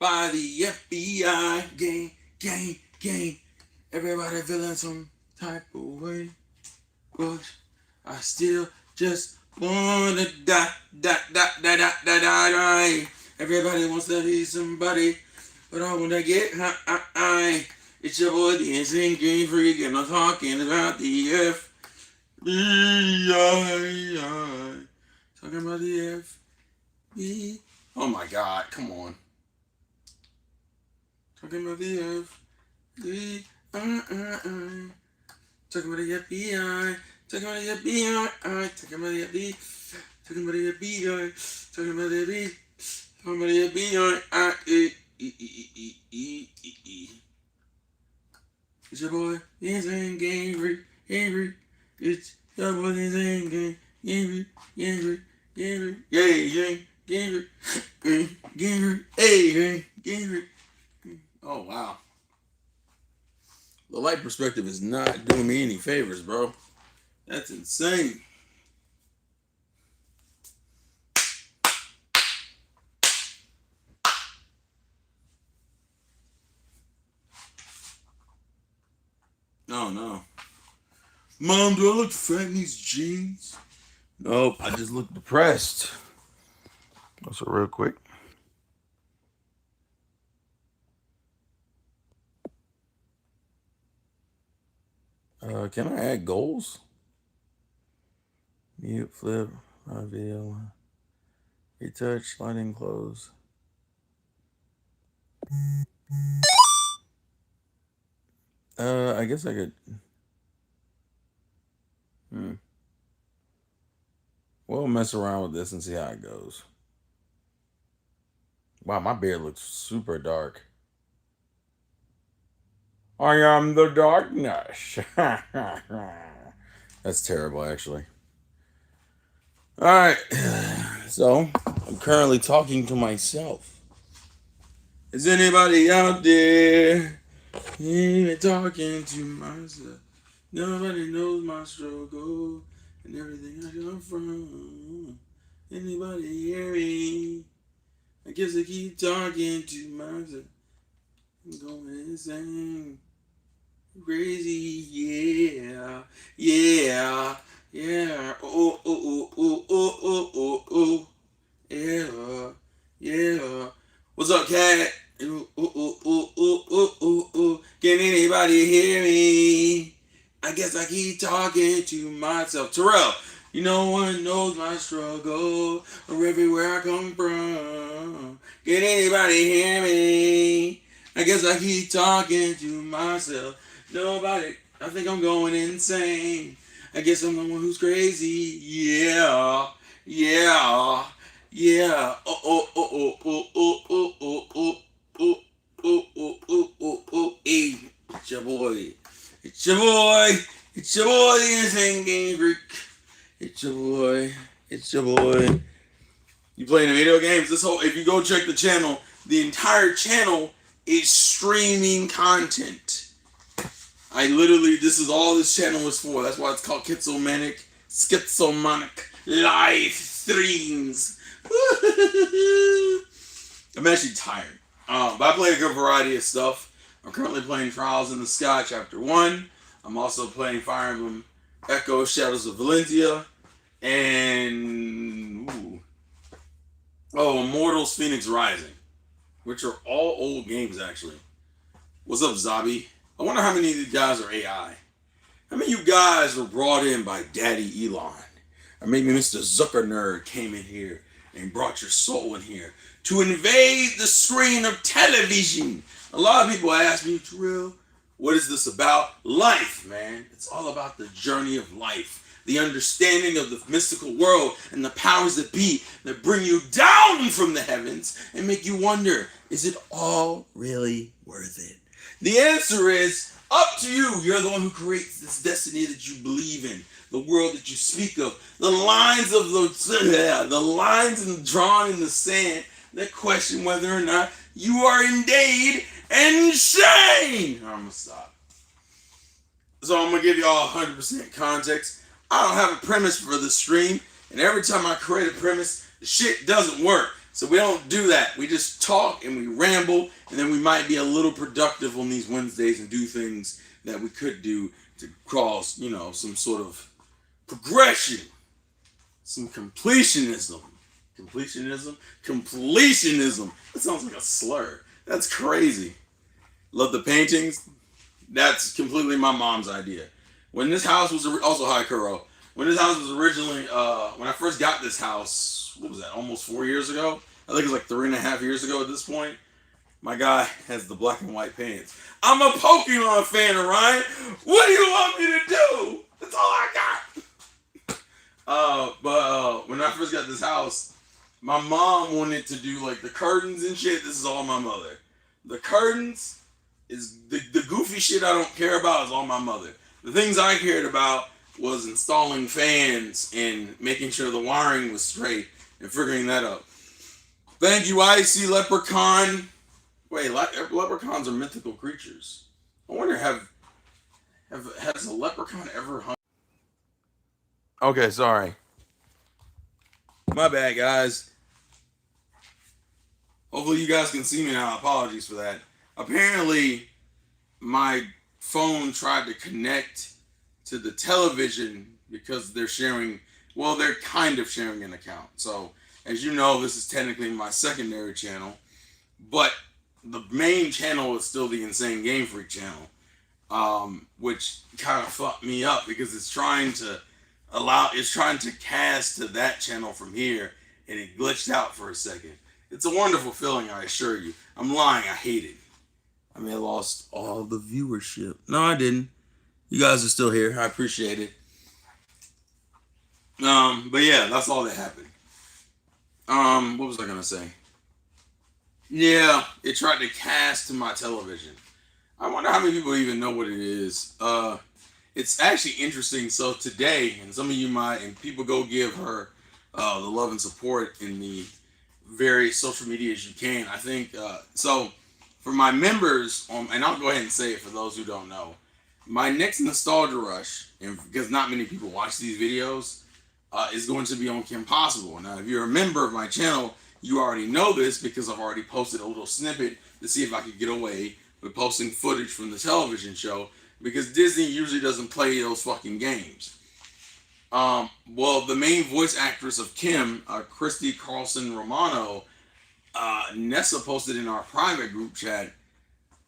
by the FBI. Gang, gang, gang. Everybody feeling some type of way. But I still just wanna die. Everybody wants to be somebody, but I wanna get high. It's your boy, the insane game freak, and I'm talking about the FBI. Talking about the FBI. Oh my god, come on. Talking about the FBI. Talking about the FBI. Talking about the FBI. Talking about the FBI. Talking about the FBI. Talking about the FBI. Talking about the FBI. It's your boy, the insane game freak. It's your boy, the insane game freak. Oh wow. The light perspective is not doing me any favors, bro. That's insane. Oh no. Mom, do I look fat in these jeans? Nope, I just look depressed. Also, real quick. Can I add goals? Mute, flip, video, retouch, sliding close. I guess I could. We'll mess around with this and see how it goes. Wow, my beard looks super dark. I am the darkness. That's terrible, actually. All right. So, I'm currently talking to myself. Is anybody out there? Even talking to myself. Nobody knows my struggle and everything I come from. Anybody hear me? I guess I keep talking to myself. I'm going insane. Crazy, yeah. Yeah. Yeah. Oh, oh, oh, oh, oh, oh, oh. Yeah. Yeah. What's up, cat? Ooh, ooh, ooh, ooh, ooh, ooh, ooh, ooh. Can anybody hear me? I guess I keep talking to myself. Terrell, no one knows my struggle or everywhere I come from. Can anybody hear me? I guess I keep talking to myself. Nobody, I think I'm going insane. I guess I'm the one who's crazy. Yeah, yeah, yeah. Oh, oh, oh, oh, oh, oh, oh, oh, oh, oh, oh, oh, oh, oh, oh, hey, it's your boy. It's your boy. It's your boy, the insane game freak. It's your boy. It's your boy. You playing video games? This whole, if you go check the channel, the entire channel is streaming content. I literally, this is all this channel is for. That's why it's called Schizomanic live streams. I'm actually tired. But I play a good variety of stuff. I'm currently playing Trials in the Sky Chapter 1. I'm also playing Fire Emblem Echo Shadows of Valentia. And Immortals Phoenix Rising. Which are all old games, actually. What's up, Zabi? I wonder how many of these guys are AI. How many of you guys were brought in by Daddy Elon? Or maybe Mr. Zucker Nerd came in here and brought your soul in here to invade the screen of television. A lot of people ask me, Terrell, what is this about? Life, man. It's all about the journey of life. The understanding of the mystical world and the powers that be that bring you down from the heavens and make you wonder, is it all really worth it? The answer is up to you. You're the one who creates this destiny that you believe in, the world that you speak of, the lines of the lines drawn in the sand that question whether or not you are indeed insane. I'm gonna stop. So I'm gonna give you all 100% context. I don't have a premise for the stream, and every time I create a premise, the shit doesn't work. So we don't do that. We just talk and we ramble, and then we might be a little productive on these Wednesdays and do things that we could do to cause, some sort of progression, some completionism. Completionism. That sounds like a slur. That's crazy. Love the paintings. That's completely my mom's idea. When this house was also hi Kuro. When this house was originally, when I first got this house, what was that? Almost 4 years ago. I think it was like 3.5 years ago at this point. My guy has the black and white paints. I'm a Pokemon fan, Orion. What do you want me to do? That's all I got. But when I first got this house, my mom wanted to do like the curtains and shit. This is all my mother. The curtains is the goofy shit I don't care about is all my mother. The things I cared about was installing fans and making sure the wiring was straight and figuring that out. Thank you, Icy Leprechaun. Wait, leprechauns are mythical creatures. I wonder has a leprechaun ever hung? Okay, sorry. My bad, guys. Hopefully you guys can see me now. Apologies for that. Apparently, my phone tried to connect to the television because they're kind of sharing an account. So, as you know, this is technically my secondary channel, but the main channel is still the Insane Game Freak channel, which kind of fucked me up because it's trying to cast to that channel from here, and it glitched out for a second. It's a wonderful feeling, I assure you. I'm lying, I hate it. I mean, I lost all the viewership. No, I didn't. You guys are still here. I appreciate it. But yeah, that's all that happened. What was I gonna say? Yeah, it tried to cast to my television. I wonder how many people even know what it is. It's actually interesting. So today, and some of you might, and people go give her the love and support in the various social medias you can. I think so. For my members, and I'll go ahead and say it for those who don't know, my next Nostalgia Rush, and because not many people watch these videos, is going to be on Kim Possible. Now, if you're a member of my channel, you already know this because I've already posted a little snippet to see if I could get away with posting footage from the television show, because Disney usually doesn't play those fucking games. Well, the main voice actress of Kim, Christy Carlson Romano, Nessa posted in our private group chat,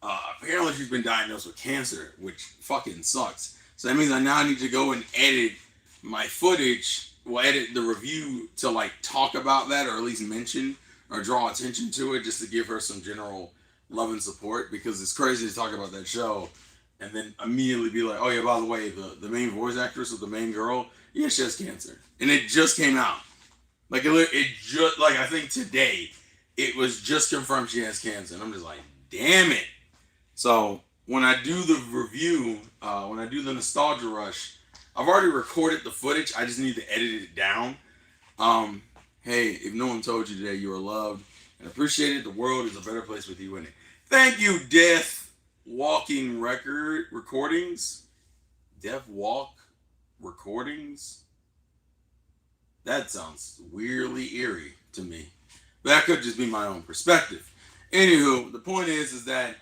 apparently she's been diagnosed with cancer, which fucking sucks. So that means I now need to go and edit my footage, edit the review to like talk about that, or at least mention or draw attention to it, just to give her some general love and support, because it's crazy to talk about that show and then immediately be like, oh yeah, by the way, the main voice actress of the main girl, yeah, she has cancer. And it just came out. Like it just, like I think today, it was just confirmed she has cancer. And I'm just like, damn it. So when I do the review, when I do the Nostalgia Rush, I've already recorded the footage. I just need to edit it down. Hey, if no one told you today, you are loved and appreciated. The world is a better place with you in it. Thank you, Death Walking Recordings. Death Walk Recordings. That sounds weirdly eerie to me. But that could just be my own perspective. Anywho, the point is that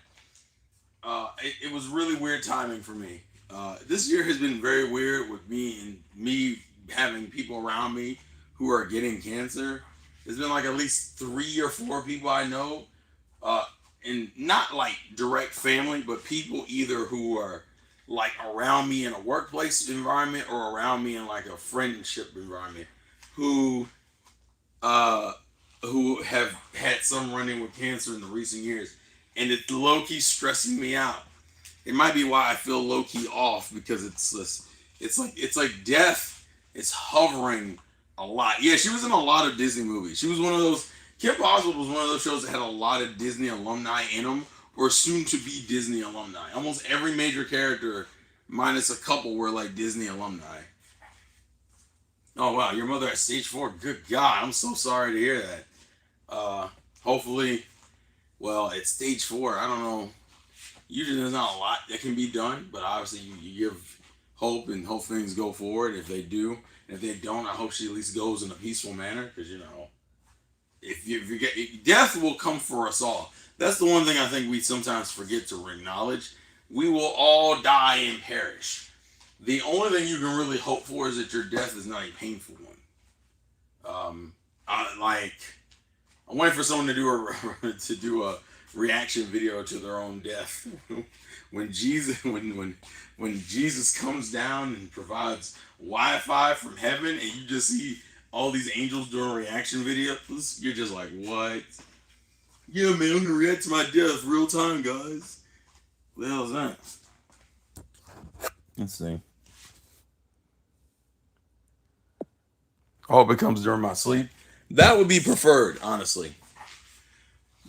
it was really weird timing for me. This year has been very weird with me having people around me who are getting cancer. There's been like at least 3 or 4 people I know, and not like direct family, but people either who are like around me in a workplace environment or around me in like a friendship environment, who have had some run-in with cancer in the recent years, and it's low-key stressing me out. It might be why I feel low-key off, because it's like death is hovering a lot. Yeah, she was in a lot of Disney movies. She was one of those. Kim Possible was one of those shows that had a lot of Disney alumni in them, or soon to be Disney alumni. Almost every major character, minus a couple, were like Disney alumni. Oh wow, your mother at stage 4. Good God, I'm so sorry to hear that. Hopefully, well, at stage 4, I don't know. Usually there's not a lot that can be done, but obviously you give hope and hope things go forward if they do. And if they don't, I hope she at least goes in a peaceful manner, because if you get death will come for us all. That's the one thing I think we sometimes forget to acknowledge. We will all die and perish. The only thing you can really hope for is that your death is not a painful one. Like I'm waiting for someone to do a to do a reaction video to their own death. when Jesus when Jesus comes down and provides Wi-Fi from heaven, and you just see all these angels doing reaction videos, you're just like, what? Yeah, man, I'm gonna react to my death real time, guys. What the hell is that? Let's see. Oh, it comes during my sleep. That would be preferred, honestly.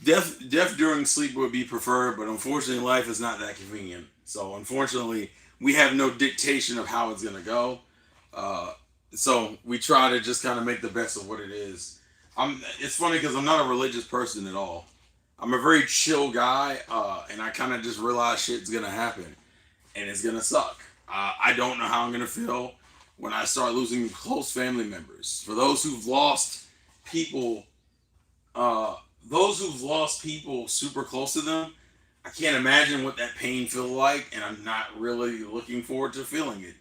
Death during sleep would be preferred, but unfortunately, life is not that convenient. So, unfortunately, we have no dictation of how it's gonna go. Uh, so we try to just kind of make the best of what it is. It's funny because I'm not a religious person at all. I'm a very chill guy, and I kind of just realize shit's gonna happen, and it's gonna suck. I don't know how I'm gonna feel when I start losing close family members. For people, uh, those who've lost people super close to them, I can't imagine what that pain feels like, and I'm not really looking forward to feeling it.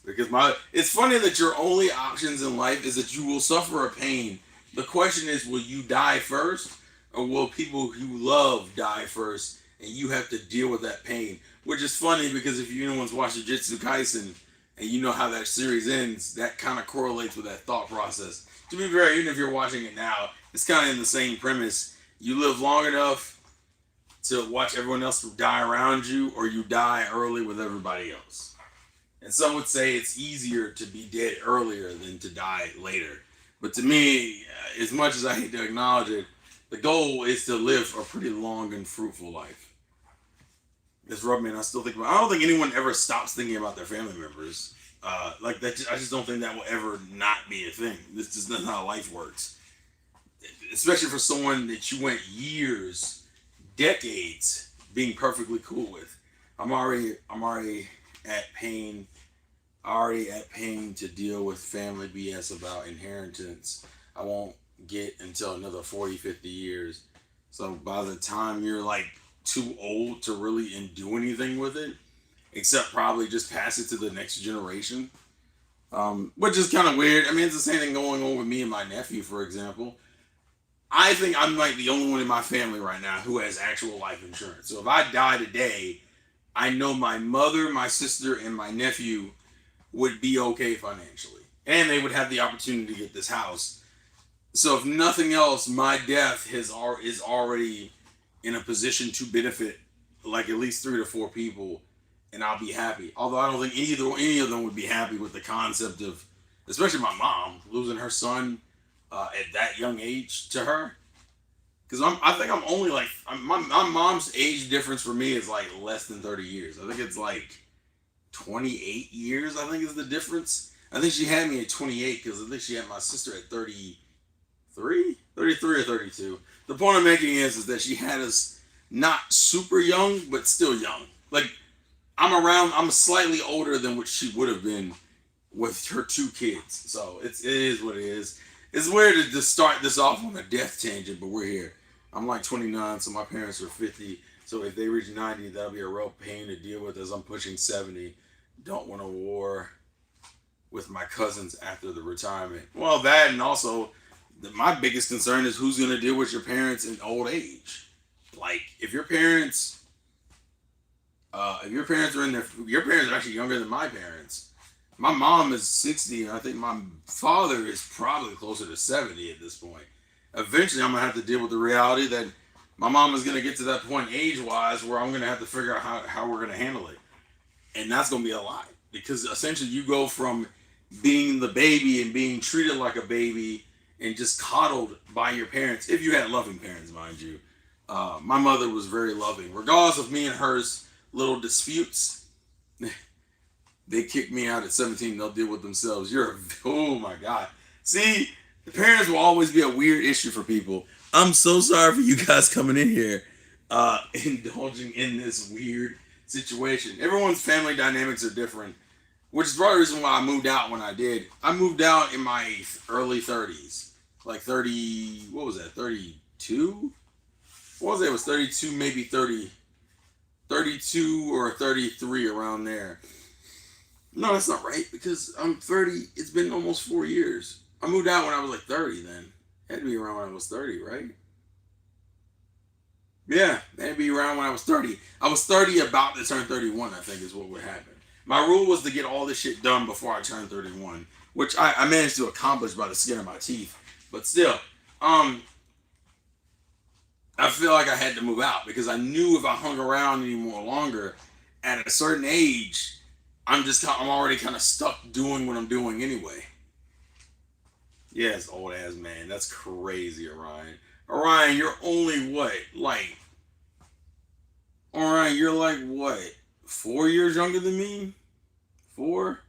Because it's funny that your only options in life is that you will suffer a pain. The question is, will you die first, or will people you love die first, and you have to deal with that pain? Which is funny because if anyone's watched Jujutsu Kaisen, and you know how that series ends, that kind of correlates with that thought process. To be fair, even if you're watching it now, it's kind of in the same premise. You live long enough to watch everyone else die around you, or you die early with everybody else. And some would say it's easier to be dead earlier than to die later. But to me, as much as I hate to acknowledge it, the goal is to live a pretty long and fruitful life. This Rubman, I don't think anyone ever stops thinking about their family members. Like that, I just don't think that will ever not be a thing. This is not how life works. Especially for someone that you went years, decades being perfectly cool with. I'm already at pain. Already at pain to deal with family BS about inheritance. I won't get until another 40, 50 years. So by the time you're like too old to really do anything with it, except probably just pass it to the next generation, which is kind of weird. I mean, it's the same thing going on with me and my nephew, for example. I think I'm like the only one in my family right now who has actual life insurance. So if I die today, I know my mother, my sister, and my nephew would be okay financially, and they would have the opportunity to get this house. So if nothing else, my death is already in a position to benefit like at least 3 to 4 people, and I'll be happy. Although I don't think any of them would be happy with the concept of, especially my mom, losing her son at that young age to her. Because I think I'm only like my mom's age difference for me is like less than 30 years. I think it's like 28 years. I think is the difference. I think she had me at 28 because I think she had my sister at 33 or 32. The point I'm making is that she had us not super young, but still young. Like I'm slightly older than what she would have been with her 2 kids. So it is what it is. It's weird to just start this off on a death tangent, but we're here. I'm like 29, so my parents are 50. So if they reach 90, that'll be a real pain to deal with as I'm pushing 70. Don't want a war with my cousins after the retirement. Well, that, and also my biggest concern is who's going to deal with your parents in old age. Like if your parents are your parents are actually younger than my parents. My mom is 60, and I think my father is probably closer to 70 at this point. Eventually, I'm gonna have to deal with the reality that my mom is gonna get to that point age-wise where I'm gonna have to figure out how we're gonna handle it, and that's gonna be a lot because essentially you go from being the baby and being treated like a baby and just coddled by your parents, if you had loving parents, mind you. My mother was very loving, regardless of me and her's little disputes. They kicked me out at 17. They'll deal with themselves. Oh my God. See, the parents will always be a weird issue for people. I'm so sorry for you guys coming in here, indulging in this weird situation. Everyone's family dynamics are different, which is part of the reason why I moved out when I did. I moved out in my early 30s. like 30. What was that? 32. What was it? It was 32, maybe 30, 32 or 33 around there. No, that's not right because I'm 30. It's been almost 4 years. I moved out when I was like 30. Then it had to be around when I was 30, right? Yeah, that'd be around when I was 30. I was 30 about to turn 31, I think is what would happen. My rule was to get all this shit done before I turned 31, which I managed to accomplish by the skin of my teeth. But still, um, I feel like I had to move out because I knew if I hung around any more longer, at a certain age, I'm already kind of stuck doing what I'm doing anyway. Yes, old ass man. That's crazy, Orion. Orion, you're only what? Orion, you're like what? 4 years younger than me? Four?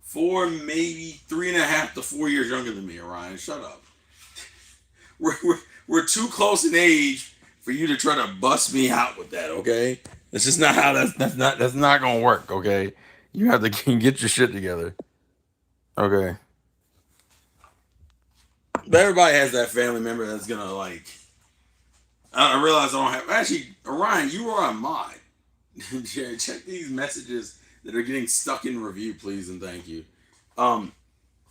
Four, maybe 3.5 to 4 years younger than me, Orion. Shut up. We're, we're, we're too close in age for you to try to bust me out with that, okay? That's just not how that's not gonna work, okay? You have to get your shit together. Okay. But everybody has that family member that's gonna like I realize I don't have. Actually, Orion, you are a mod. Check these messages that are getting stuck in review, please and thank you. Um,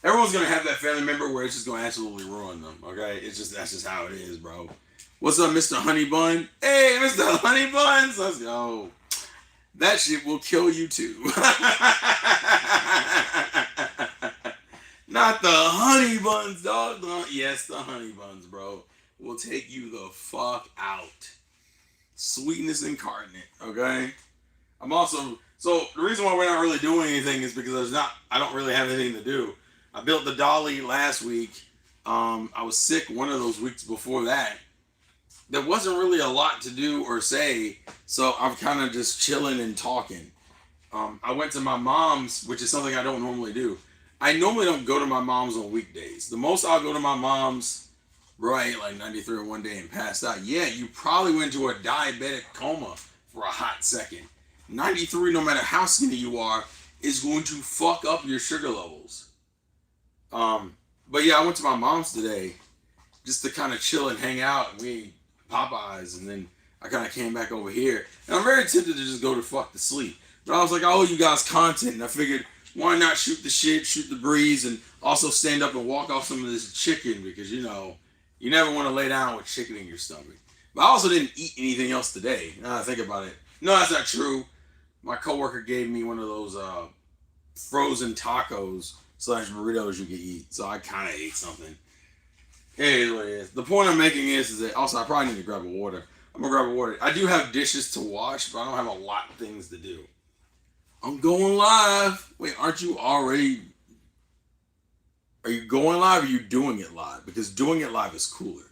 Everyone's gonna have that family member where it's just gonna absolutely ruin them. Okay, it's just that's just how it is, bro. What's up, Mr. Honey Bun? Hey, Mr. Honey Buns, let's go. That shit will kill you too. Not the honey buns, dog. Yes, the honey buns, bro. Will take you the fuck out. Sweetness incarnate, okay? I'm also so the reason why we're not really doing anything is because I don't really have anything to do. I built the dolly last week. I was sick one of those weeks before that. There wasn't really a lot to do or say, so I'm kind of just chilling and talking. I went to my mom's, which is something I don't normally do. I normally don't go to my mom's on weekdays. The most I'll go to my mom's, bro, I ate like 93 one day and passed out. Yeah, you probably went into a diabetic coma for a hot second. 93, no matter how skinny you are, is going to fuck up your sugar levels. But yeah, I went to my mom's today just to kind of chill and hang out. We ate Popeyes, and then I kind of came back over here. And I'm very tempted to just go to fuck to sleep. But I was like, I owe you guys content, and I figured, why not shoot the shit, shoot the breeze, and also stand up and walk off some of this chicken because, you never want to lay down with chicken in your stomach. But I also didn't eat anything else today. Now that I think about it. No, that's not true. My coworker gave me one of those frozen tacos slash burritos you can eat. So I kind of ate something. It is what it is. The point I'm making is that also I probably need to grab a water. I'm going to grab a water. I do have dishes to wash, but I don't have a lot of things to do. I'm going live. Wait, aren't you already? Are you going live or are you doing it live? Because doing it live is cooler.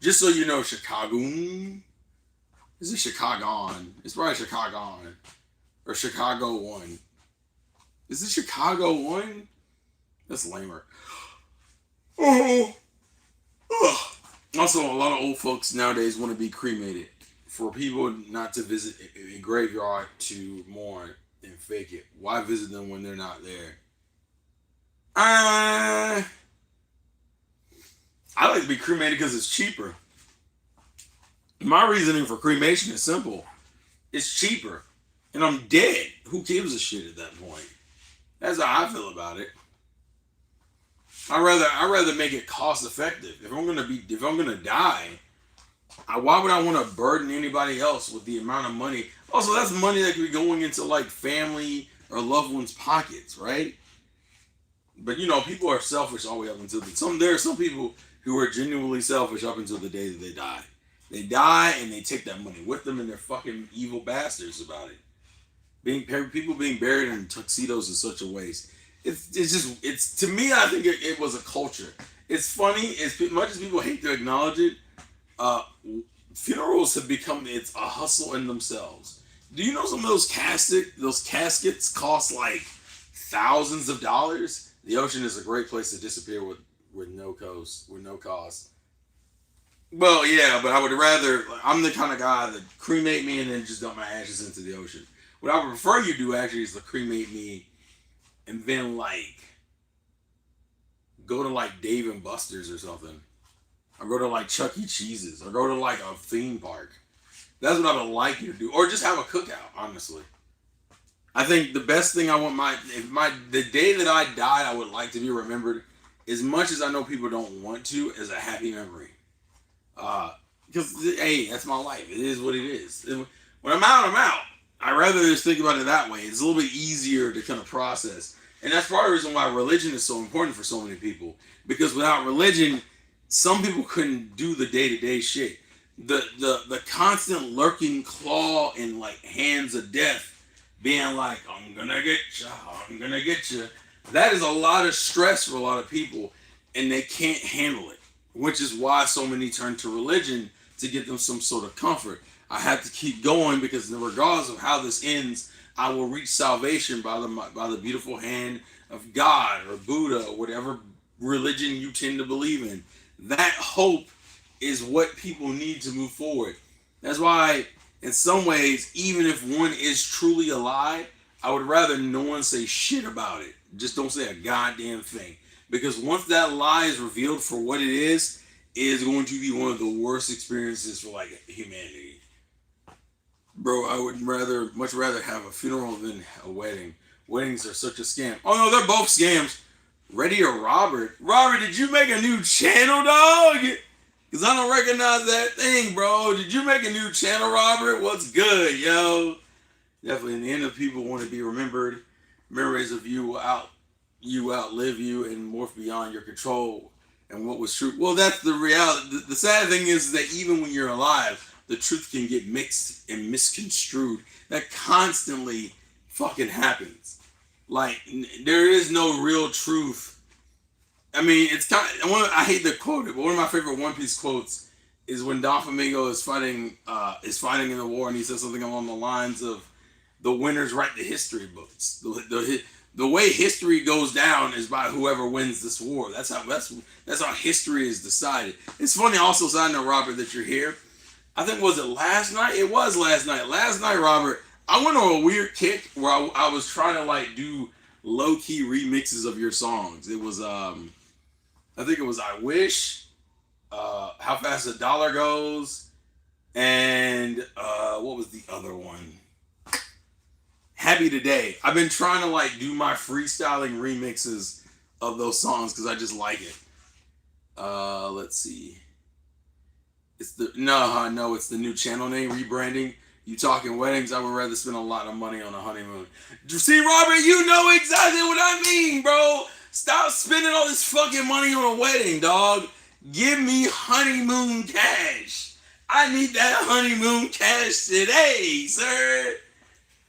Just so you know, Chicago. Is it Chicago? It's probably Chicago or Chicago One. Is it Chicago One? That's lamer. Oh. Also, a lot of old folks nowadays want to be cremated. For people not to visit a graveyard to mourn and fake it, why visit them when they're not there? I like to be cremated because it's cheaper. My reasoning for cremation is simple. It's cheaper. And I'm dead. Who gives a shit at that point? That's how I feel about it. I rather make it cost effective. If I'm gonna die, why would I want to burden anybody else with the amount of money? Also, that's money that could be going into like family or loved ones' pockets, right? But people are selfish all the way up until there are some people who are genuinely selfish up until the day that they die. They die and they take that money with them, and they're fucking evil bastards about it. People being buried in tuxedos is such a waste. It's to me. I think it was a culture. It's funny as much as people hate to acknowledge it. Uh, Funerals have become it's a hustle in themselves. Do you know some of those caskets cost like thousands of dollars? The ocean is a great place to disappear with no cost. Well, yeah, but I would rather. I'm the kind of guy that cremate me and then just dump my ashes into the ocean. What I would prefer you do actually is to cremate me and then like go to like Dave and Buster's or something, or go to like Chuck E. Cheese's, or go to like a theme park. That's what I would like you to do, or just have a cookout. Honestly, I think the best thing I want the day that I die, I would like to be remembered, as much as I know people don't want to, as a happy memory. Because hey, that's my life. It is what it is. When I'm out, I'm out. I rather just think about it that way. It's a little bit easier to kind of process, and that's part of the reason why religion is so important for so many people. Because without religion, some people couldn't do the day to day shit. The constant lurking claw and like hands of death, being like, I'm gonna get you, I'm gonna get you. That is a lot of stress for a lot of people, and they can't handle it. Which is why so many turn to religion to get them some sort of comfort. I have to keep going because regardless of how this ends, I will reach salvation by the beautiful hand of God or Buddha or whatever religion you tend to believe in. That hope is what people need to move forward. That's why, in some ways, even if one is truly alive, I would rather no one say shit about it. Just don't say a goddamn thing. Because once that lie is revealed for what it is going to be one of the worst experiences for like humanity. Bro, I would much rather have a funeral than a wedding. Weddings are such a scam. Oh no, they're both scams. Ready or Robert? Robert, did you make a new channel, dog? Because I don't recognize that thing, bro. Did you make a new channel, Robert? What's good, yo? Definitely, in the end of people want to be remembered. Memories of you outlive you and morph beyond your control and what was true. Well, that's the reality. The sad thing is that even when you're alive, the truth can get mixed and misconstrued. That constantly fucking happens. Like, there is no real truth. I mean, it's kind of, I hate to quote it, but one of my favorite One Piece quotes is when Doflamingo is fighting in the war, and he says something along the lines of, the winners write the history books. The way history goes down is by whoever wins this war. That's how history is decided. It's funny also, side note, Robert, that you're here. I think, was it last night? It was last night. Last night, Robert, I went on a weird kick where I was trying to like do low key remixes of your songs. It was I think it was I Wish, How Fast the Dollar Goes, and what was the other one? Happy Today. I've been trying to like do my freestyling remixes of those songs because I just like it. Let's see. It's the no, it's the new channel name rebranding. You talking weddings? I would rather spend a lot of money on a honeymoon. See, Robert, you know exactly what I mean, bro. Stop spending all this fucking money on a wedding, dog. Give me honeymoon cash. I need that honeymoon cash today, sir.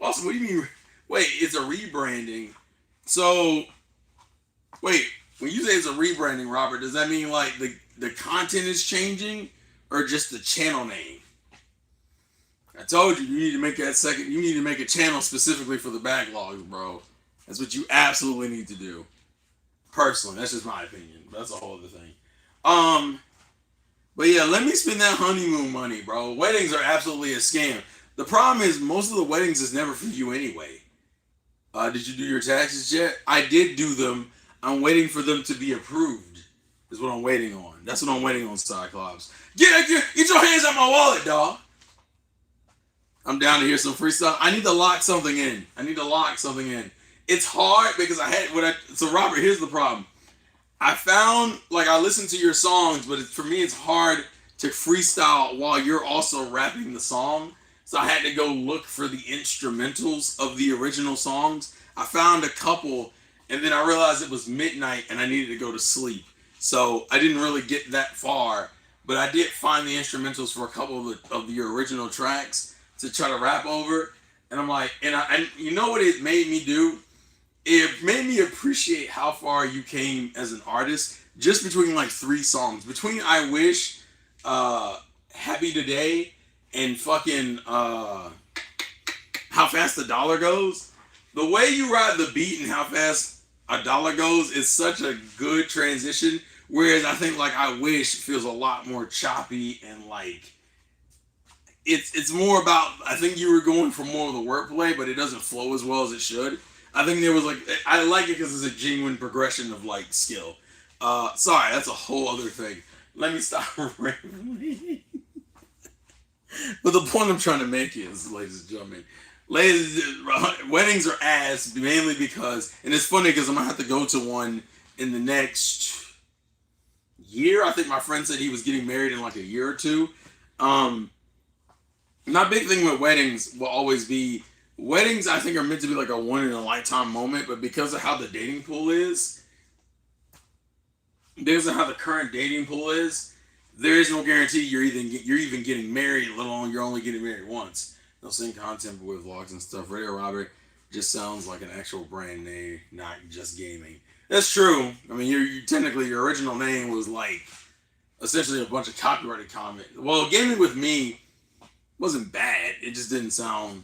Also, what do you mean? Wait, it's a rebranding. So, wait, when you say it's a rebranding, Robert, does that mean like the content is changing or just the channel name? I told you need to make that second. You need to make a channel specifically for the backlogs, bro. That's what you absolutely need to do. Personally, that's just my opinion. That's a whole other thing. But yeah, let me spend that honeymoon money, bro. Weddings are absolutely a scam. The problem is most of the weddings is never for you anyway. Did you do your taxes yet? I did do them. I'm waiting for them to be approved. Is what I'm waiting on. That's what I'm waiting on, Cyclops. Get your hands out my wallet, dog. I'm down to hear some freestyle. I need to lock something in. It's hard because so Robert, here's the problem. I found, like, I listen to your songs, but for me, it's hard to freestyle while you're also rapping the song. So I had to go look for the instrumentals of the original songs. I found a couple, and then I realized it was midnight and I needed to go to sleep. So I didn't really get that far, but I did find the instrumentals for a couple of the original tracks to try to rap over. And I'm like, and you know what it made me do? It made me appreciate how far you came as an artist just between like 3 songs. Between I Wish, Happy Today, and fucking How Fast the Dollar Goes. The way you ride the beat and How Fast a Dollar Goes is such a good transition. Whereas I think like I Wish feels a lot more choppy and like it's more about, I think you were going for more of the wordplay, but it doesn't flow as well as it should. I think there was like, I like it because it's a genuine progression of like skill. Sorry, that's a whole other thing. Let me stop rambling. But the point I'm trying to make is, ladies and gentlemen, weddings are ass mainly because, and it's funny because I'm gonna have to go to one in the next year. I think my friend said he was getting married in like a year or two. Um, my big thing with weddings will always be weddings. I think are meant to be like a one in a lifetime moment, but because of how the dating pool is, because of how the current dating pool is, there is no guarantee you're even getting married, let alone you're only getting married once. They'll send content with vlogs and stuff. Radio Robert just sounds like an actual brand name, not just gaming. That's true. I mean, you technically your original name was like essentially a bunch of copyrighted comment. Well, gaming with me wasn't bad. It just didn't sound.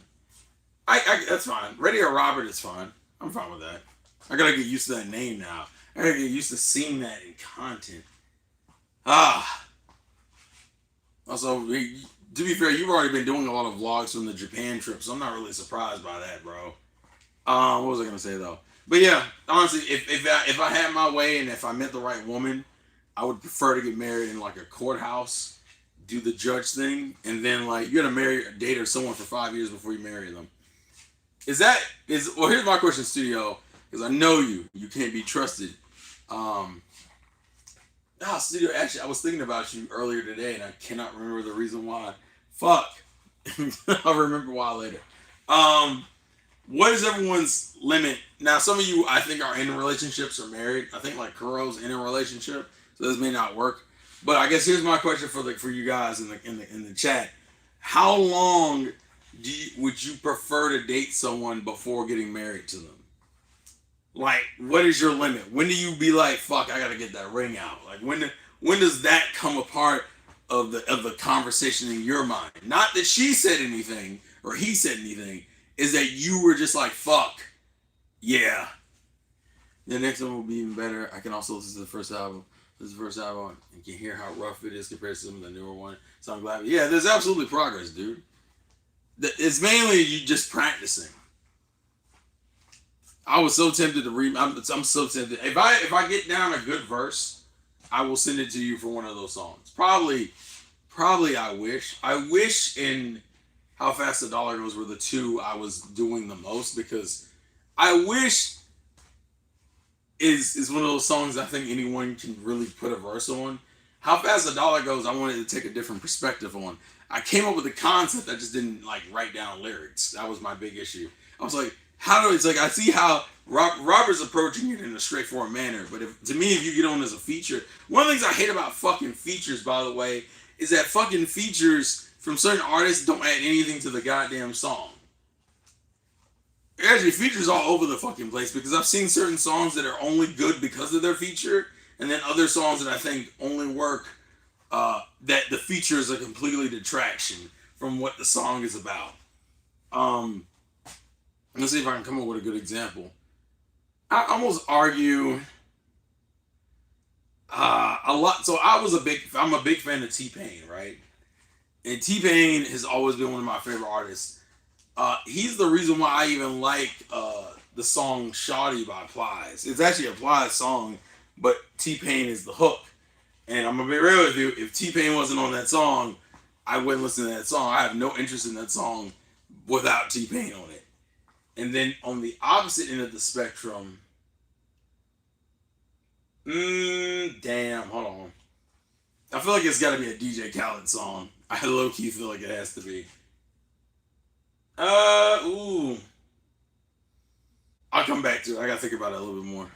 I that's fine. Radio Robert is fine. I'm fine with that. I gotta get used to that name now. I gotta get used to seeing that in content. Ah. Also, to be fair, you've already been doing a lot of vlogs from the Japan trip, so I'm not really surprised by that, bro. What was I gonna say though? But yeah, honestly, if I had my way and if I met the right woman, I would prefer to get married in like a courthouse, do the judge thing, and then like you gotta marry a date or someone for 5 years before you marry them. Well? Here's my question, studio, because I know you can't be trusted. Um, Studio, actually, I was thinking about you earlier today, and I cannot remember the reason why. Fuck, I'll remember why later. Um, what is everyone's limit? Now, some of you, I think, are in relationships or married. I think like Kuro's in a relationship, so this may not work. But I guess here's my question for you guys in the chat. How long would you prefer to date someone before getting married to them? Like, what is your limit? When do you be like, fuck, I gotta get that ring out? Like, when does that come a part of the conversation in your mind? Not that she said anything or he said anything. Is that you were just like, fuck, yeah. The next one will be even better. I can also listen to the first album. This is the first album. You can hear how rough it is compared to some of the newer one. So I'm glad. Yeah, there's absolutely progress, dude. It's mainly you just practicing. I was so tempted to read. I'm so tempted. If I get down a good verse, I will send it to you for one of those songs. Probably. I wish. I wish in How Fast the Dollar Goes were the two I was doing the most because I wish is one of those songs I think anyone can really put a verse on. How Fast the Dollar Goes, I wanted to take a different perspective on. I came up with a concept, I just didn't like write down lyrics. That was my big issue. I was like, it's like I see how Robert's approaching it in a straightforward manner, but to me, if you get on as a feature, one of the things I hate about fucking features, by the way, is that fucking features from certain artists don't add anything to the goddamn song. Actually, features all over the fucking place because I've seen certain songs that are only good because of their feature, and then other songs that I think only work that the feature is a completely detraction from what the song is about. Um, let's see if I can come up with a good example. I almost argue a lot. So I'm a big fan of T Pain, right? And T Pain has always been one of my favorite artists. He's the reason why I even like the song "Shawty" by Plies. It's actually a Plies song, but T Pain is the hook. And I'm gonna be real with you. If T Pain wasn't on that song, I wouldn't listen to that song. I have no interest in that song without T Pain on it. And then on the opposite end of the spectrum, damn, hold on. I feel like it's got to be a DJ Khaled song. I low key feel like it has to be. Ooh. I'll come back to it. I gotta think about it a little bit more.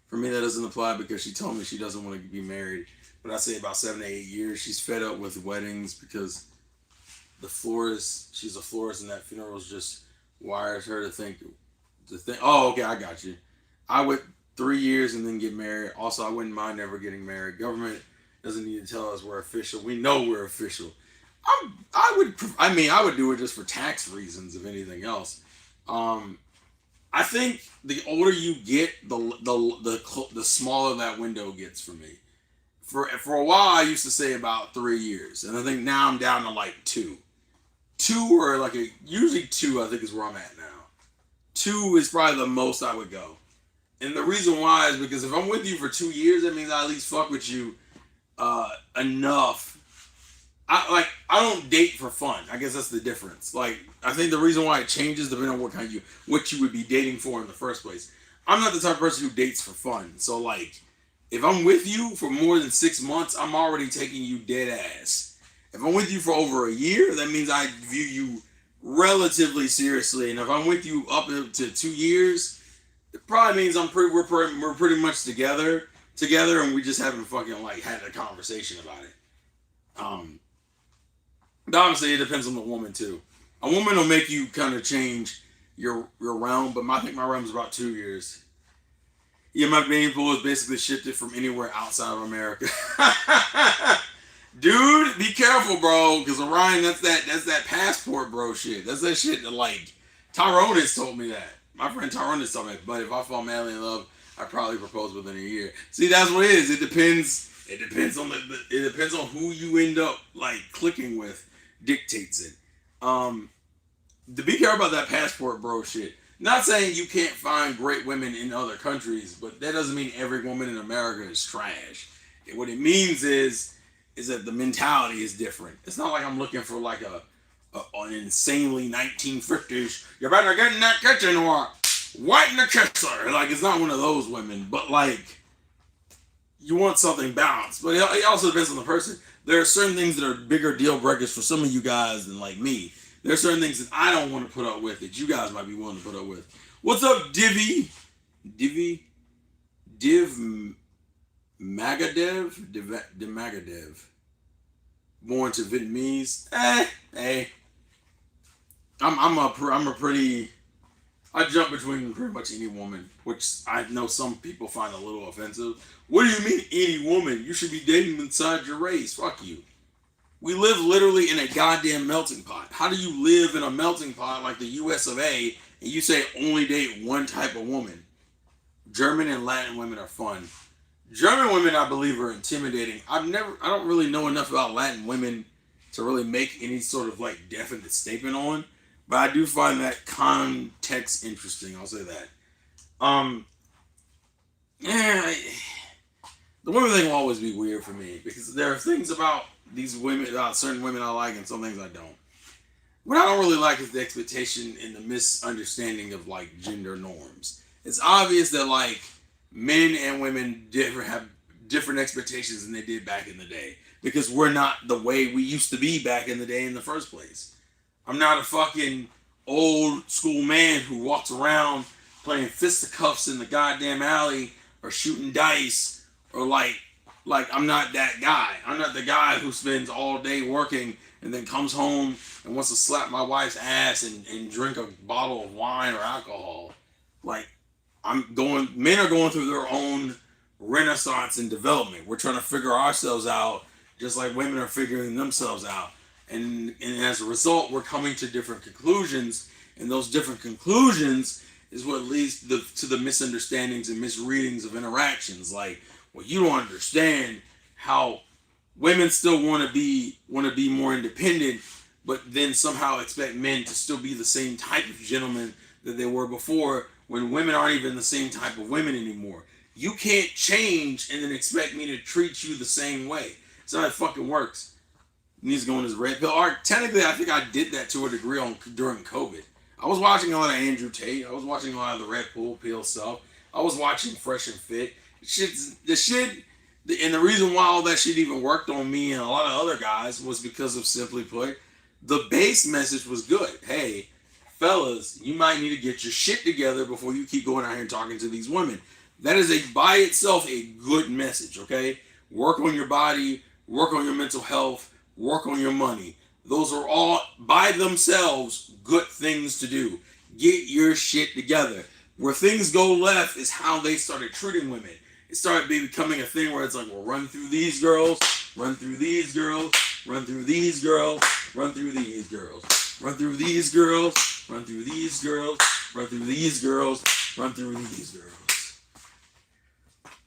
For me, that doesn't apply because she told me she doesn't want to be married. But I say about 7 to 8 years. She's fed up with weddings because she's a florist, and that funerals just wires her to think. Oh, okay, I got you. I would 3 years and then get married. Also, I wouldn't mind never getting married. Government doesn't need to tell us we're official. We know we're official. I would do it just for tax reasons, if anything else. I think the older you get, the smaller that window gets for me. For a while, I used to say about 3 years, and I think now I'm down to like two or usually two. I think is where I'm at now. Two is probably the most I would go. And the reason why is because if I'm with you for 2 years, that means I at least fuck with you enough. I don't date for fun. I guess that's the difference. Like I think the reason why it changes depending on what you would be dating for in the first place. I'm not the type of person who dates for fun. So like if I'm with you for more than 6 months, I'm already taking you dead ass. If I'm with you for over a year, that means I view you relatively seriously. And if I'm with you up to 2 years, it probably means we're pretty much together, and we just haven't fucking like had a conversation about it. Um, but obviously, it depends on the woman too. A woman will make you kind of change your realm, but I think my realm is about 2 years. Yeah, my main pool is basically shifted from anywhere outside of America. Dude, be careful, bro, because Orion, that's that passport, bro. Shit, that's that shit that like Tyrone has told me that. My friend Tyrone has told me, but if I fall madly in love, I probably propose within a year. See, that's what it is. It depends. It depends on it depends on who you end up like clicking with, dictates it. Um, to be careful about that passport, bro. Shit. Not saying you can't find great women in other countries, but that doesn't mean every woman in America is trash. What it means is that the mentality is different. It's not like I'm looking for like an insanely 1950s. You better get in that kitchen or whiten the kisser. Like it's not one of those women, but like you want something balanced. But it also depends on the person. There are certain things that are bigger deal breakers for some of you guys than like me. There are certain things that I don't want to put up with that you guys might be willing to put up with. What's up, Divi? Divi? Div Magadev? Div Magadev. Born to Vietnamese. Hey. I'm a pretty. I jump between pretty much any woman, which I know some people find a little offensive. What do you mean any woman? You should be dating inside your race. Fuck you. We live literally in a goddamn melting pot. How do you live in a melting pot like the US of A and you say only date one type of woman? German and Latin women are fun. German women, I believe, are intimidating. I don't really know enough about Latin women to really make any sort of like definite statement on, but I do find that context interesting. I'll say that. Um, yeah, the women thing will always be weird for me because there are things about these women, about certain women I like, and some things I don't. What I don't really like is the expectation and the misunderstanding of like gender norms. It's obvious that like men and women have different expectations than they did back in the day because we're not the way we used to be back in the day in the first place. I'm not a fucking old school man who walks around playing fisticuffs in the goddamn alley or shooting dice or like I'm not that guy. I'm not the guy who spends all day working and then comes home and wants to slap my wife's ass and drink a bottle of wine or alcohol. Like men are going through their own renaissance and development. We're trying to figure ourselves out just like women are figuring themselves out. And as a result, we're coming to different conclusions. And those different conclusions is what leads to the misunderstandings and misreadings of interactions. Like, well, you don't understand how women still want to be more independent, but then somehow expect men to still be the same type of gentleman that they were before when women aren't even the same type of women anymore. You can't change and then expect me to treat you the same way. It's not how it fucking works. He needs to go on his red pill. Or technically, I think I did that to a degree during COVID. I was watching a lot of Andrew Tate. I was watching a lot of the red pill stuff. I was watching Fresh and Fit. And the reason why all that shit even worked on me and a lot of other guys was because of, simply put, the base message was good. Hey, fellas, you might need to get your shit together before you keep going out here and talking to these women. That is by itself a good message, okay? Work on your body, work on your mental health, work on your money. Those are all by themselves good things to do. Get your shit together. Where things go left is how they started treating women. It started becoming a thing where it's like, well, run through these girls, run through these girls, run through these girls, run through these girls, run through these girls, run through these girls, run through these girls, run through these girls.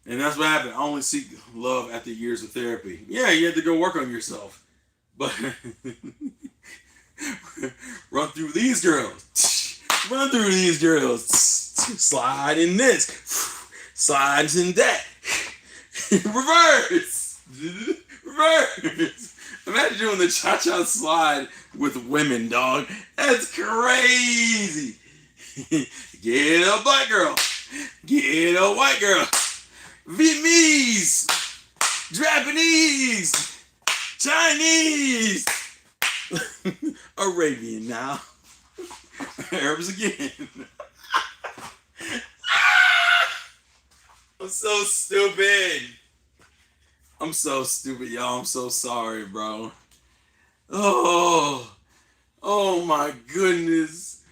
And that's what happened. I only seek love after years of therapy. Yeah, you had to go work on yourself. But run through these girls. Run through these girls. Slide in this. slides in that. Reverse. Reverse. Imagine doing the cha-cha slide with women, dog. That's crazy. Get a black girl. Get a white girl. Vietnamese. Japanese. Chinese. Arabian now. Arabs again. I'm so stupid. I'm so stupid, y'all. I'm so sorry, bro. Oh my goodness.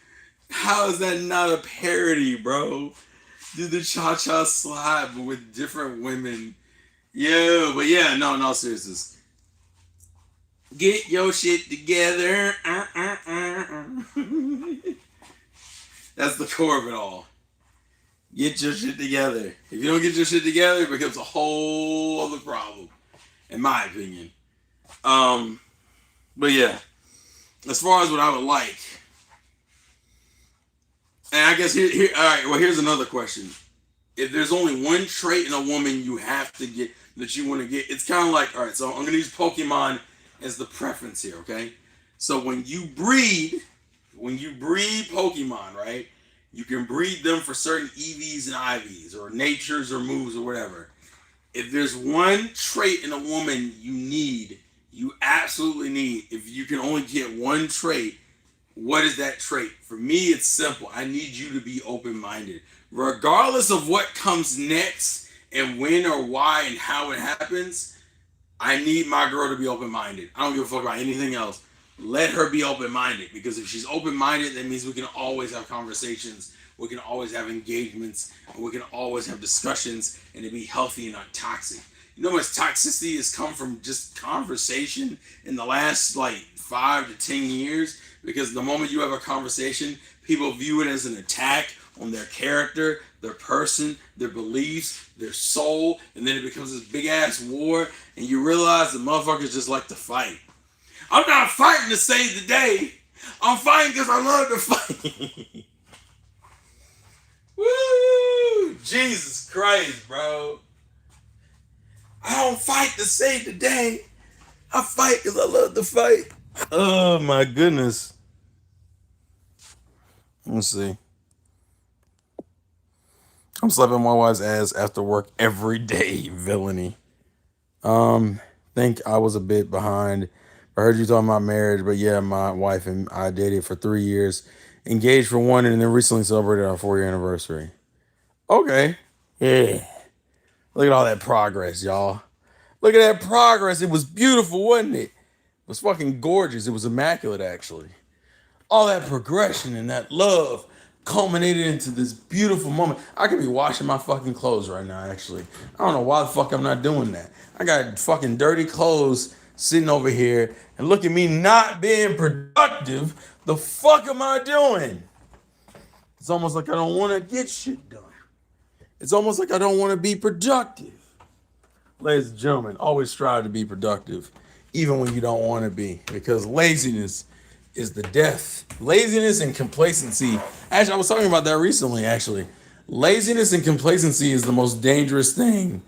How is that not a parody, bro? Do the cha-cha slide, but with different women. Yeah, but yeah, no, seriousness. Get your shit together. That's the core of it all. Get your shit together. If you don't get your shit together, it becomes a whole other problem, in my opinion. But yeah, as far as what I would like, and I guess here, all right. Well, here's another question: if there's only one trait in a woman you have to get that you want to get, it's kind of like, all right. So I'm gonna use Pokemon as the preference here, okay? So when you breed Pokemon, right? You can breed them for certain EVs and IVs or natures or moves or whatever. If there's one trait in a woman you absolutely need, if you can only get one trait, what is that trait? For me, it's simple. I need you to be open-minded. Regardless of what comes next and when or why and how it happens, I need my girl to be open-minded. I don't give a fuck about anything else. Let her be open-minded, because if she's open-minded, that means we can always have conversations, we can always have engagements, and we can always have discussions, and it be healthy and not toxic. You know how much toxicity has come from just conversation in the last like 5 to 10 years? Because the moment you have a conversation, people view it as an attack on their character, their person, their beliefs, their soul, and then it becomes this big ass war, and you realize the motherfuckers just like to fight. I'm not fighting to save the day. I'm fighting because I love to fight. Woo! Jesus Christ, bro. I don't fight to save the day. I fight because I love to fight. Oh my goodness. Let's see. I'm slapping my wife's ass after work every day. Villainy. Think I was a bit behind. I heard you talking about marriage, but yeah, my wife and I dated for 3 years, engaged for one, and then recently celebrated our 4-year anniversary. Okay. Yeah. Look at all that progress, y'all. Look at that progress. It was beautiful, wasn't it? It was fucking gorgeous. It was immaculate, actually. All that progression and that love culminated into this beautiful moment. I could be washing my fucking clothes right now, actually. I don't know why the fuck I'm not doing that. I got fucking dirty clothes sitting over here, and look at me not being productive. The fuck am I doing? It's almost like I don't want to get shit done. It's almost like I don't want to be productive. Ladies and gentlemen, always strive to be productive, even when you don't want to be, because laziness is the death. Laziness and complacency. Actually, I was talking about that recently, actually. Laziness and complacency is the most dangerous thing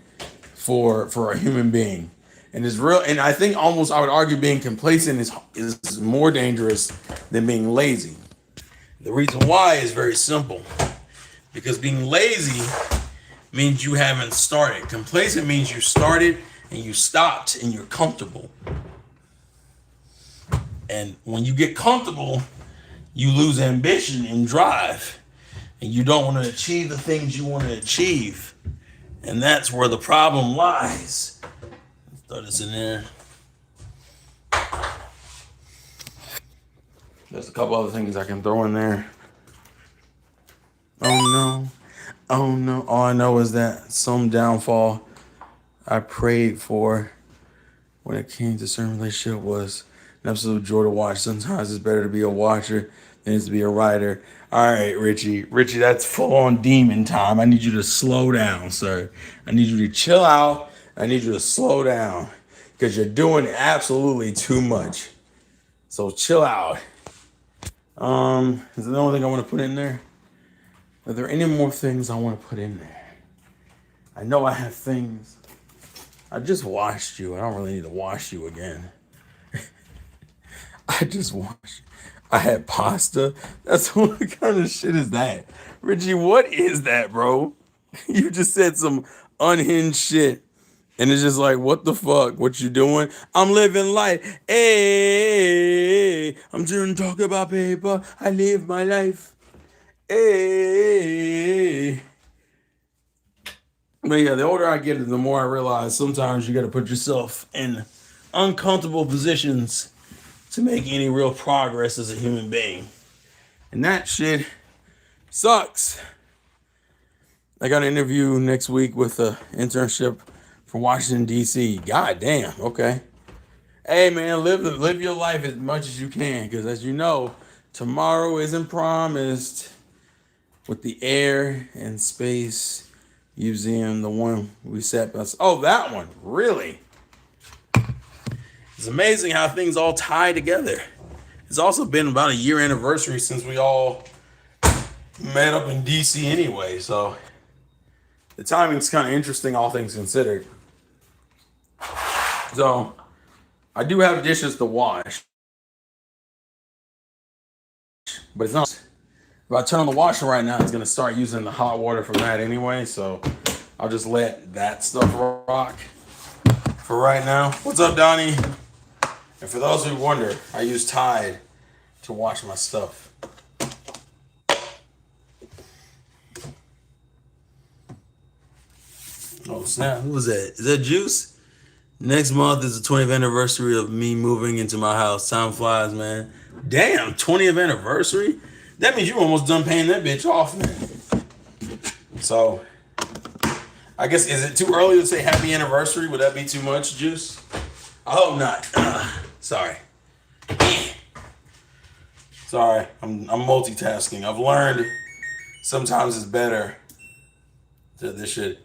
for a human being. And it's real, and I think almost I would argue being complacent is more dangerous than being lazy. The reason why is very simple. Because being lazy means you haven't started. Complacent means you started and you stopped and you're comfortable. And when you get comfortable, you lose ambition and drive. And you don't want to achieve the things you want to achieve. And that's where the problem lies. Let's throw this in there. There's a couple other things I can throw in there. Oh no. Oh no. All I know is that some downfall I prayed for when it came to certain relationship was an absolute joy to watch. Sometimes it's better to be a watcher than it's to be a writer. All right, Richie. Richie, that's full on demon time. I need you to slow down, sir. I need you to chill out. I need you to slow down because you're doing absolutely too much. So chill out. Is there the only thing I want to put in there? Are there any more things I want to put in there? I know I have things. I just washed you. I don't really need to wash you again. I just washed. I had pasta. That's what kind of shit is that? Richie, what is that, bro? You just said some unhinged shit. And it's just like, what the fuck? What you doing? I'm living life. Hey, I'm doing talk about paper. I live my life. Hey. But yeah, the older I get, the more I realize sometimes you got to put yourself in uncomfortable positions to make any real progress as a human being. And that shit sucks. I got an interview next week with an internship from Washington, D.C. God damn, okay. Hey, man, live your life as much as you can, because as you know, tomorrow isn't promised. With the Air and Space Museum, the one we sat by. Oh, that one, really? It's amazing how things all tie together. It's also been about a year anniversary since we all met up in D.C. anyway, so the timing's kind of interesting, all things considered. So, I do have dishes to wash, but it's not. If I turn on the washer right now, it's going to start using the hot water from that anyway, so I'll just let that stuff rock for right now. What's up, Donnie? And for those who wonder, I use Tide to wash my stuff. Oh, snap. Who was that? Is that Juice? Next month is the 20th anniversary of me moving into my house. Time flies, man. Damn, 20th anniversary? That means you almost done paying that bitch off, man. So, I guess, is it too early to say happy anniversary? Would that be too much, Juice? I hope not. Sorry. Sorry, I'm multitasking. I've learned sometimes it's better to this shit.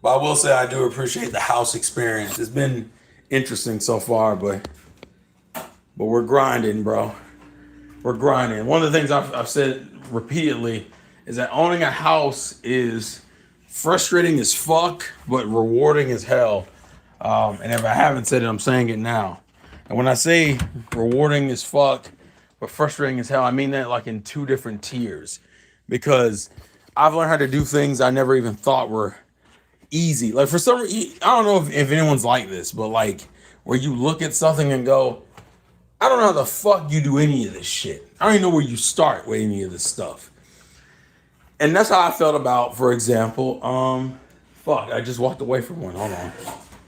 But I will say I do appreciate the house experience. It's been interesting so far, but we're grinding, bro. We're grinding. One of the things I've said repeatedly is that owning a house is frustrating as fuck, but rewarding as hell. And if I haven't said it, I'm saying it now. And when I say rewarding as fuck, but frustrating as hell, I mean that like in two different tiers. Because I've learned how to do things I never even thought were easy. Like for some reason, I don't know if anyone's like this, but like where you look at something and go, I don't know how the fuck you do any of this shit. I don't even know where you start with any of this stuff. And that's how I felt about, for example, I just walked away from one. Hold on.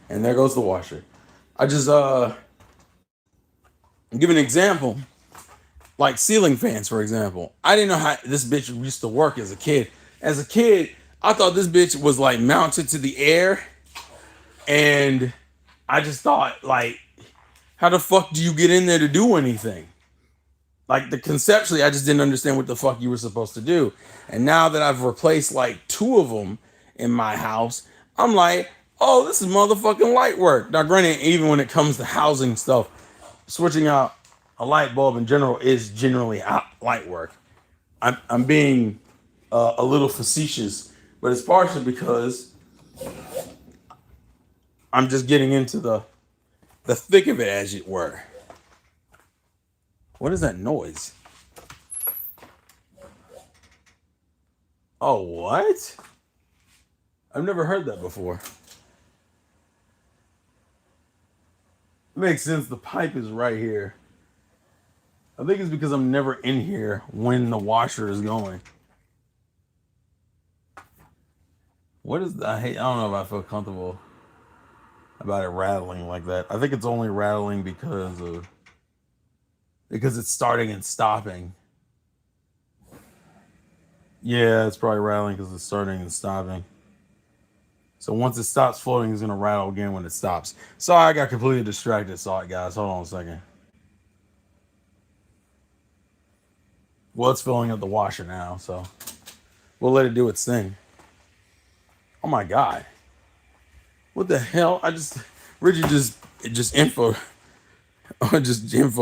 And there goes the washer. I just give an example. Like ceiling fans, for example. I didn't know how this bitch used to work as a kid. As a kid, I thought this bitch was like mounted to the air. And I just thought, like, how the fuck do you get in there to do anything? Like, conceptually, I just didn't understand what the fuck you were supposed to do. And now that I've replaced like 2 of them in my house, I'm like, oh, this is motherfucking light work. Now, granted, even when it comes to housing stuff, switching out a light bulb in general is generally light work. I'm being a little facetious, but it's partially because I'm just getting into the thick of it, as it were. What is that noise? Oh, what? I've never heard that before. Makes sense. The pipe is right here. I think it's because I'm never in here when the washer is going. What is that? I don't know if I feel comfortable about it rattling like that. I think it's only rattling because it's starting and stopping. Yeah, it's probably rattling because it's starting and stopping. So once it stops floating, it's gonna rattle again when it stops. Sorry, I got completely distracted. Sorry, guys. Hold on a second. Well, it's filling up the washer now, so we'll let it do its thing. Oh my god. What the hell? Richard just info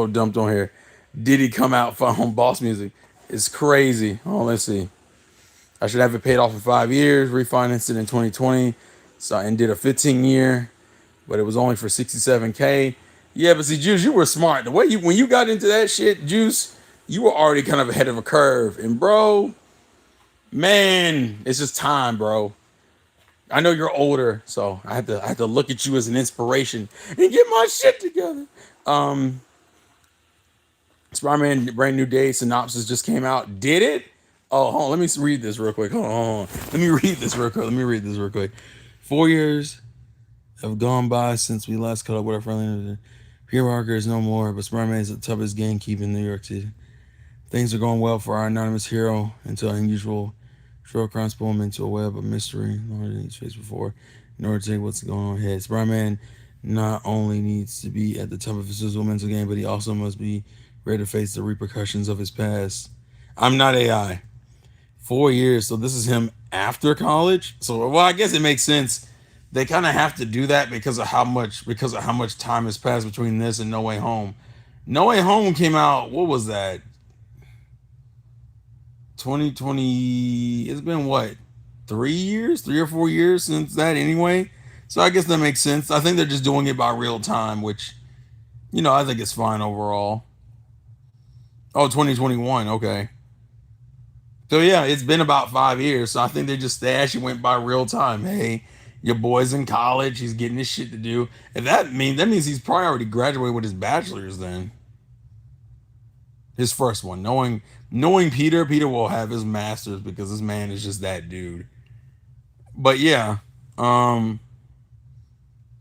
dumped on here. Did he come out on Boss Music? It's crazy. Oh, let's see. I should have it paid off in 5 years, refinanced it in 2020. So and did a 15-year, but it was only for 67K. Yeah, but see, Juice, you were smart. The way you when you got into that shit, Juice, you were already kind of ahead of a curve. And bro, man, it's just time, bro. I know you're older, so I had to look at you as an inspiration and get my shit together. Um, Spider-Man Brand New Day synopsis just came out. Did it? Oh, hold on. Let me read this real quick. Hold on. Let me read this real quick. 4 years have gone by since we last caught up with our friendly. Peter Parker is no more, but Spider-Man is the toughest gamekeeper in New York City. Things are going well for our anonymous hero until unusual short crimes pull him into a web of mystery longer than he's faced before. In order to take what's going on ahead, Spider-Man not only needs to be at the top of his physical mental game, but he also must be ready to face the repercussions of his past. I'm not AI. 4 years, so this is him after college. So, well, I guess it makes sense. They kind of have to do that because of how much time has passed between this and No Way Home. No Way Home came out. What was that? 2020. It's been what? 3 years, 3 or 4 years since that anyway. So I guess that makes sense. I think they're just doing it by real time, which I think it's fine overall. Oh, 2021. Okay. So yeah, it's been about 5 years. So I think they actually went by real time. Hey, your boy's in college. He's getting his shit to do. And that means he's probably already graduated with his bachelor's then. His first one. Knowing Peter will have his master's because this man is just that dude. But yeah, um,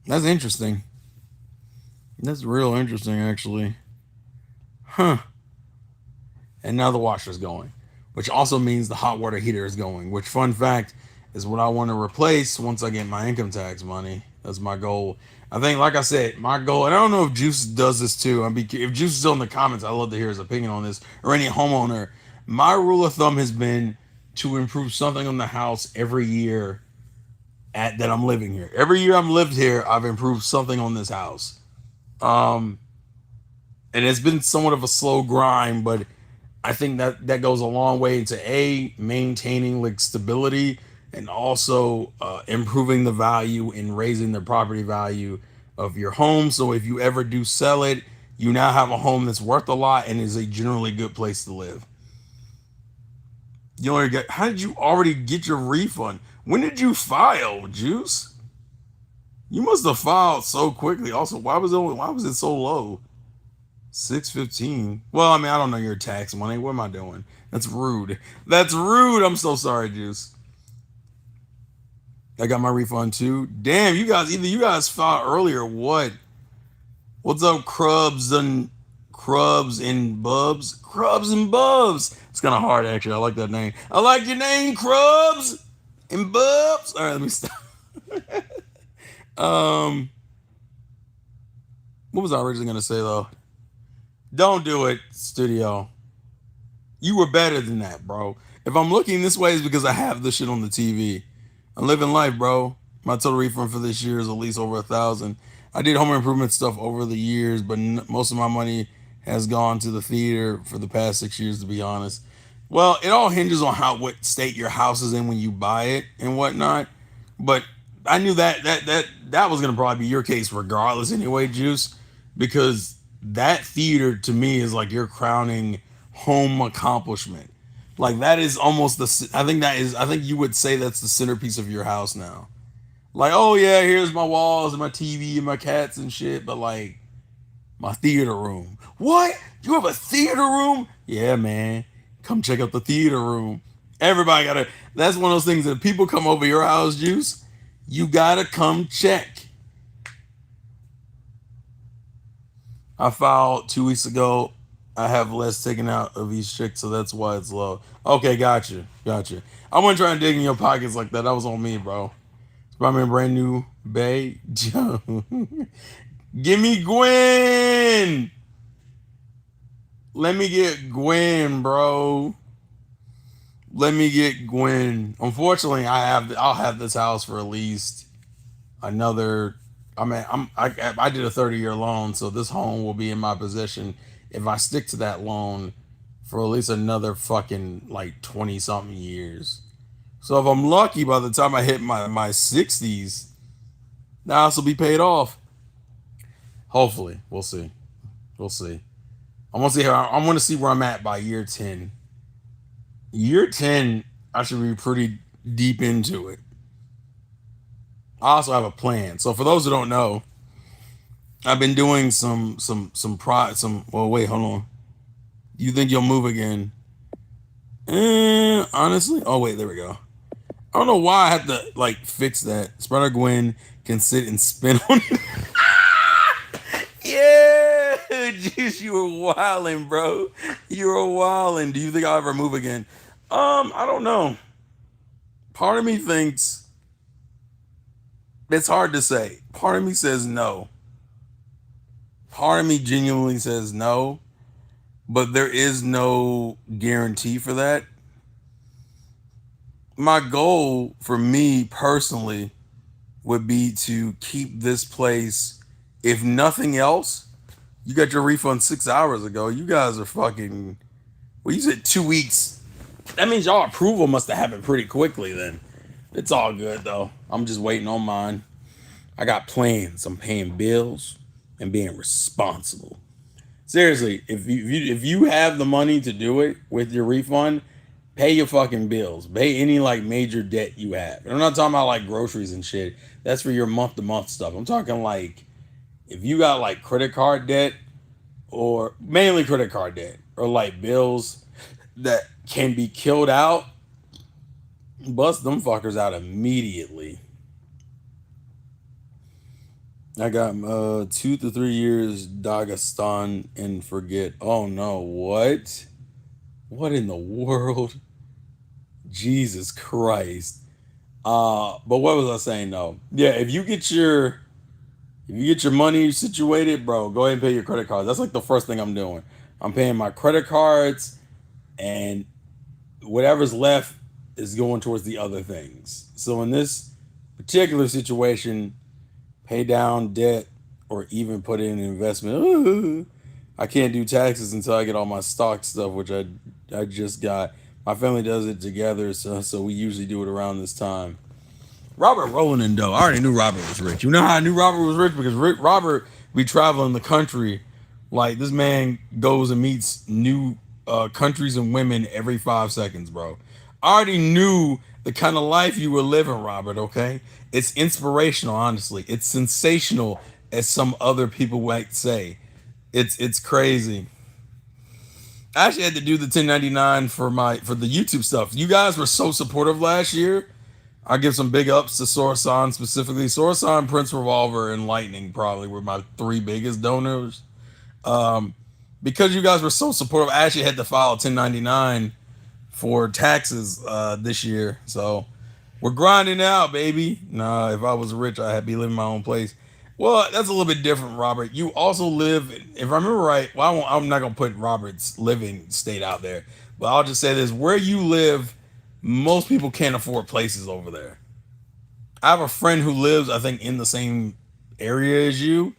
that's interesting. That's real interesting actually. Huh. And now the washer's going, which also means the hot water heater is going. Which, fun fact, is what I want to replace once I get my income tax money. That's my goal. I think, like I said, my goal, and I don't know if Juice does this too. If Juice is still in the comments, I'd love to hear his opinion on this, or any homeowner. My rule of thumb has been to improve something on the house every year that I'm living here. Every year I'm lived here, I've improved something on this house. Um, and it's been somewhat of a slow grind, but I think that goes a long way into maintaining like stability and also improving the value and raising the property value of your home. So if you ever do sell it, you now have a home that's worth a lot and is a generally good place to live. How did you already get your refund? When did you file, Juice? You must have filed so quickly. Also, why was it so low? 615. Well, I mean, I don't know your tax money. What am I doing? That's rude. That's rude. I'm so sorry, Juice. I got my refund too. Damn, either you guys filed earlier. What? What's up, Crubs and Bubs? Crubs and Bubs. It's kind of hard, actually. I like that name. I like your name, Crubs and Bubs. All right, let me stop. um, what was I originally gonna say though? Don't do it, studio. You were better than that, bro. If I'm looking this way, it's because I have this shit on the TV. I'm living life, bro. My total refund for this year is at least over 1,000. I did home improvement stuff over the years, but most of my money has gone to the theater for the past 6 years, to be honest. Well, it all hinges on what state your house is in when you buy it and whatnot. But I knew that was gonna probably be your case regardless, anyway, Juice, because that theater to me is like your crowning home accomplishment. Like that is almost the. I think you would say that's the centerpiece of your house now. Like, oh yeah, here's my walls and my TV and my cats and shit, but like my theater room. What? You have a theater room? Yeah, man. Come check out the theater room. Everybody gotta. That's one of those things that people come over your house, Juice. You gotta come check. I filed 2 weeks ago. I have less taken out of each check, so that's why it's low. Okay, gotcha. I wasn't trying to dig in your pockets like that. That was on me, bro. Spider-Man Brand New Bay. Give me Gwen. Let me get Gwen, bro. Let me get Gwen. Unfortunately, I'll have this house for at least another. I mean, I did a 30-year loan, so this home will be in my possession if I stick to that loan for at least another fucking like 20 something years. So if I'm lucky, by the time I hit my 60s, The house will be paid off. Hopefully, we'll see. We'll see. I want to see how. I want to see where I'm at by year 10. Year 10, I should be pretty deep into it. I also have a plan. So for those who don't know, I've been doing some. Well, wait, hold on. You think you'll move again? Honestly, oh wait, there we go. I don't know why I had to like fix that. Spider Gwen can sit and spin on it. Yeah, jeez, you were wilding, bro. You were wilding. Do you think I'll ever move again? I don't know. Part of me thinks it's hard to say. Part of me says no. Part of me genuinely says no, but there is no guarantee for that. My goal for me personally would be to keep this place. If nothing else, you got your refund 6 hours ago. You guys are fucking. Well, you said 2 weeks. That means y'all approval must have happened pretty quickly then. It's all good though. I'm just waiting on mine. I got plans. I'm paying bills and being responsible. Seriously, if you have the money to do it with your refund, pay your fucking bills. Pay any like major debt you have. And I'm not talking about like groceries and shit. That's for your month to month stuff. I'm talking like if you got like credit card debt or mainly credit card debt or like bills that can be killed out, bust them fuckers out immediately. I got 2 to 3 years Dagestan and forget. Oh no, what? What in the world? Jesus Christ. But what was I saying though? Yeah, if you get your money situated, bro, go ahead and pay your credit cards. That's like the first thing I'm doing. I'm paying my credit cards and whatever's left is going towards the other things. So in this particular situation, pay down debt or even put in an investment. I can't do taxes until I get all my stock stuff, which I just got. My family does it together, so we usually do it around this time. Robert rolling in dough. I already knew Robert was rich. You know how I knew Robert was rich? Because Robert be traveling the country. Like this man goes and meets new countries and women every 5 seconds, bro. I already knew the kind of life you were living, Robert. Okay, it's inspirational. Honestly, it's sensational, as some other people might say. It's crazy. I actually had to do the 1099 for the YouTube stuff. You guys were so supportive last year. I give some big ups to Sorosan specifically. Sorosan, Prince Revolver, and Lightning probably were my three biggest donors. Um, because you guys were so supportive, I actually had to file a 1099 for taxes this year. So we're grinding out, baby. Nah, if I was rich, I'd be living in my own place. Well, that's a little bit different, Robert. You also live, if I remember right, well, I'm not going to put Robert's living state out there, but I'll just say this. Where you live, most people can't afford places over there. I have a friend who lives, I think, in the same area as you,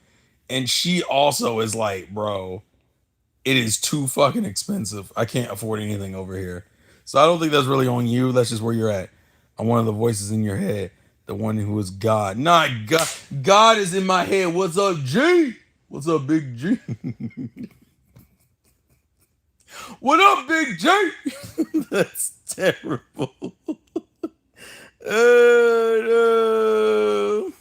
and she also is like, bro, it is too fucking expensive. I can't afford anything over here. So I don't think that's really on you. That's just where you're at. I'm one of the voices in your head, the one who is God. Not God. God is in my head. What's up, G? What's up, Big G? What up, Big J? That's terrible. No.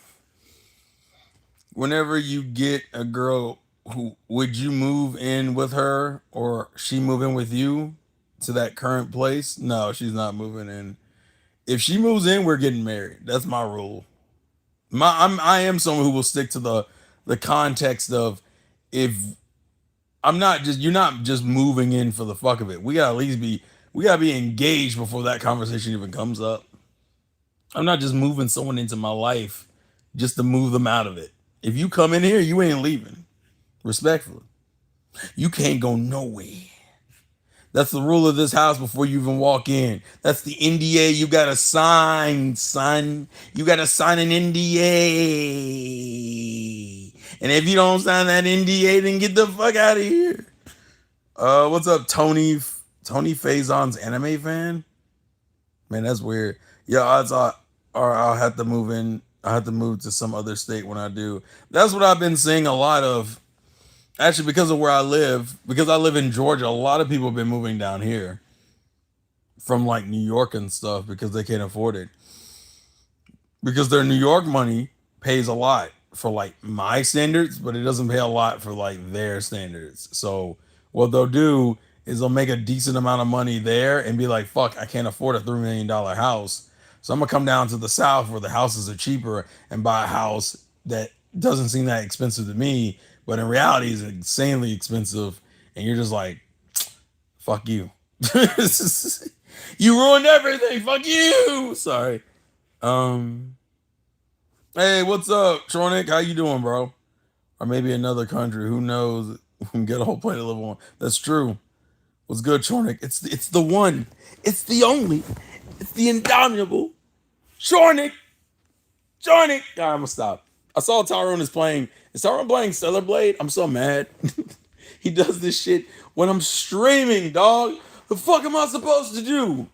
Whenever you get a girl, who would you move in with her or she move in with you to that current place? No, she's not moving in. If she moves in, we're getting married. That's my rule. I am someone who will stick to the context of, if I'm not just you're not just moving in for the fuck of it. We gotta be engaged before that conversation even comes up. I'm not just moving someone into my life just to move them out of it. If you come in here, you ain't leaving. Respectfully. You can't go nowhere. That's the rule of this house before you even walk in. That's the NDA you gotta sign, son. You gotta sign an NDA. And if you don't sign that NDA, then get the fuck out of here. What's up, Tony? Tony Faison's anime fan? Man, that's weird. Yeah, odds are I'll have to move in I have to move to some other state when I do. That's what I've been seeing a lot of. Actually, because of where I live, because I live in Georgia, a lot of people have been moving down here from like New York and stuff because they can't afford it. Because their New York money pays a lot for like my standards, but it doesn't pay a lot for like their standards. So what they'll do is they'll make a decent amount of money there and be like, fuck, I can't afford a $3 million house. So I'm gonna come down to the South where the houses are cheaper and buy a house that doesn't seem that expensive to me, but in reality is insanely expensive. And you're just like, fuck you. You ruined everything. Fuck you. Sorry. Um, Hey, what's up, Tronic? How you doing, bro? Or maybe another country. Who knows? We can get a whole planet to live on. That's true. What's good, Tronic? It's the one. It's the only. It's the indomitable. Tronic. Tronic. All right, I'm gonna stop. I saw Tyrone is playing. Is Tyrone playing Stellar Blade? I'm so mad. He does this shit when I'm streaming, dog. The fuck am I supposed to do?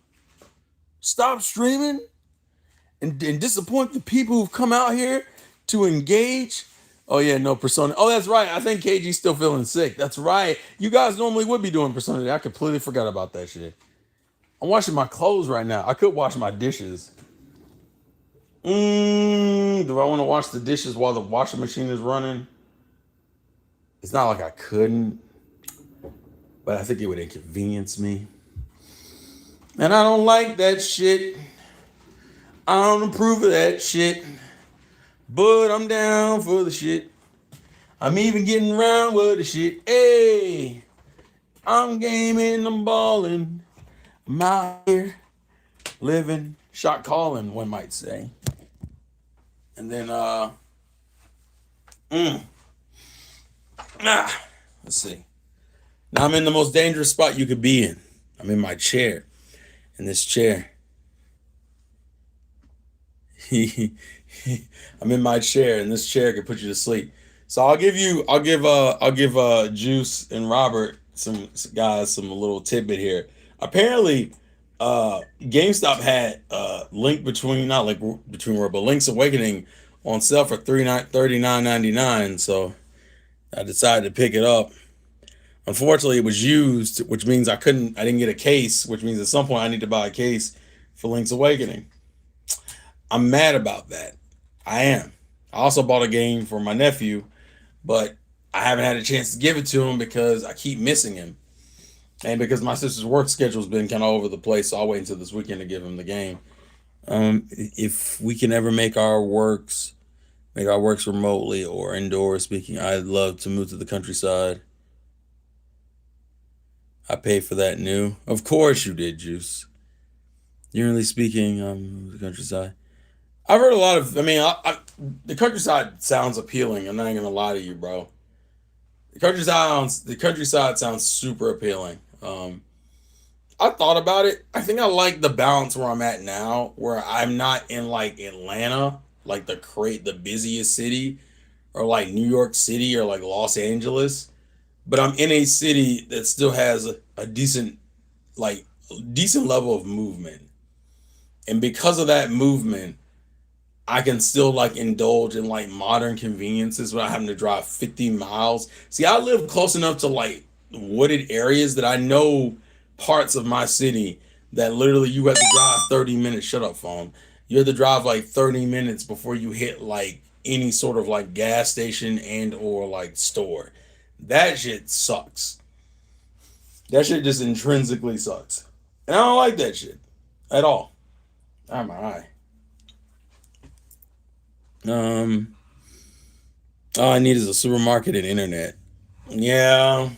Stop streaming? And disappoint the people who've come out here to engage. Oh yeah, no Persona. Oh, that's right. I think KG's still feeling sick. That's right. You guys normally would be doing Persona. I completely forgot about that shit. I'm washing my clothes right now. I could wash my dishes. Do I want to wash the dishes while the washing machine is running? It's not like I couldn't, but I think it would inconvenience me. And I don't like that shit. I don't approve of that shit. But I'm down for the shit. I'm even getting around with the shit. Hey, I'm gaming, I'm balling. I'm out here living, shot calling, one might say. And then, let's see. Now I'm in the most dangerous spot you could be in. I'm in my chair. In this chair. I'm in my chair, and this chair could put you to sleep. So I'll give Juice and Robert some guys some little tidbit here. Apparently, GameStop had Link between not like between world, but Link's Awakening on sale for $39.99. So I decided to pick it up. Unfortunately, it was used, which means I didn't get a case, which means at some point I need to buy a case for Link's Awakening. I'm mad about that. I am. I also bought a game for my nephew, but I haven't had a chance to give it to him because I keep missing him. And because my sister's work schedule's been kind of over the place, so I'll wait until this weekend to give him the game. If we can ever make our works remotely or indoors speaking, I'd love to move to the countryside. I paid for that new. Of course you did, Juice. Generally speaking, the countryside. I've heard a lot of. I mean, the countryside sounds appealing. I'm not gonna lie to you, bro. The countryside sounds super appealing. I thought about it. I think I like the balance where I'm at now, where I'm not in like Atlanta, like the busiest city, or like New York City or like Los Angeles, but I'm in a city that still has a like decent level of movement, and because of that movement I can still like indulge in like modern conveniences without having to drive 50 miles. See, I live close enough to like wooded areas that I know parts of my city that literally you have to drive 30 minutes. Shut up, phone. You have to drive like 30 minutes before you hit like any sort of like gas station and or like store. That shit sucks. That shit just intrinsically sucks. And I don't like that shit at all. I'm alright. Um, all I need is a supermarket and internet. Yeah.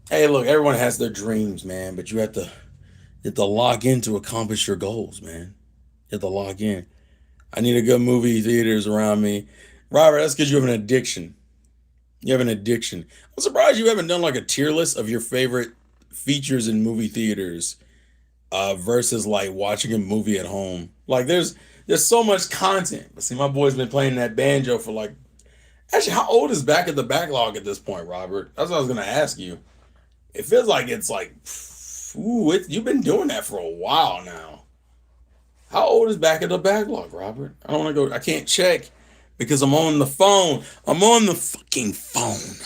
Hey, look, everyone has their dreams, man, but you have to log in to accomplish your goals, man. You have to log in. I need a good movie theaters around me. Robert, that's because you have an addiction. You have an addiction. I'm surprised you haven't done like a tier list of your favorite features in movie theaters versus like watching a movie at home. Like there's so much content. But see, my boy's been playing that banjo for like actually how old is Back at the Backlog at this point, Robert? That's what I was gonna ask you. It feels like it's like you've been doing that for a while now. How old is Back of the Backlog, Robert? I don't want to go. I can't check because I'm on the phone. I'm on the fucking phone.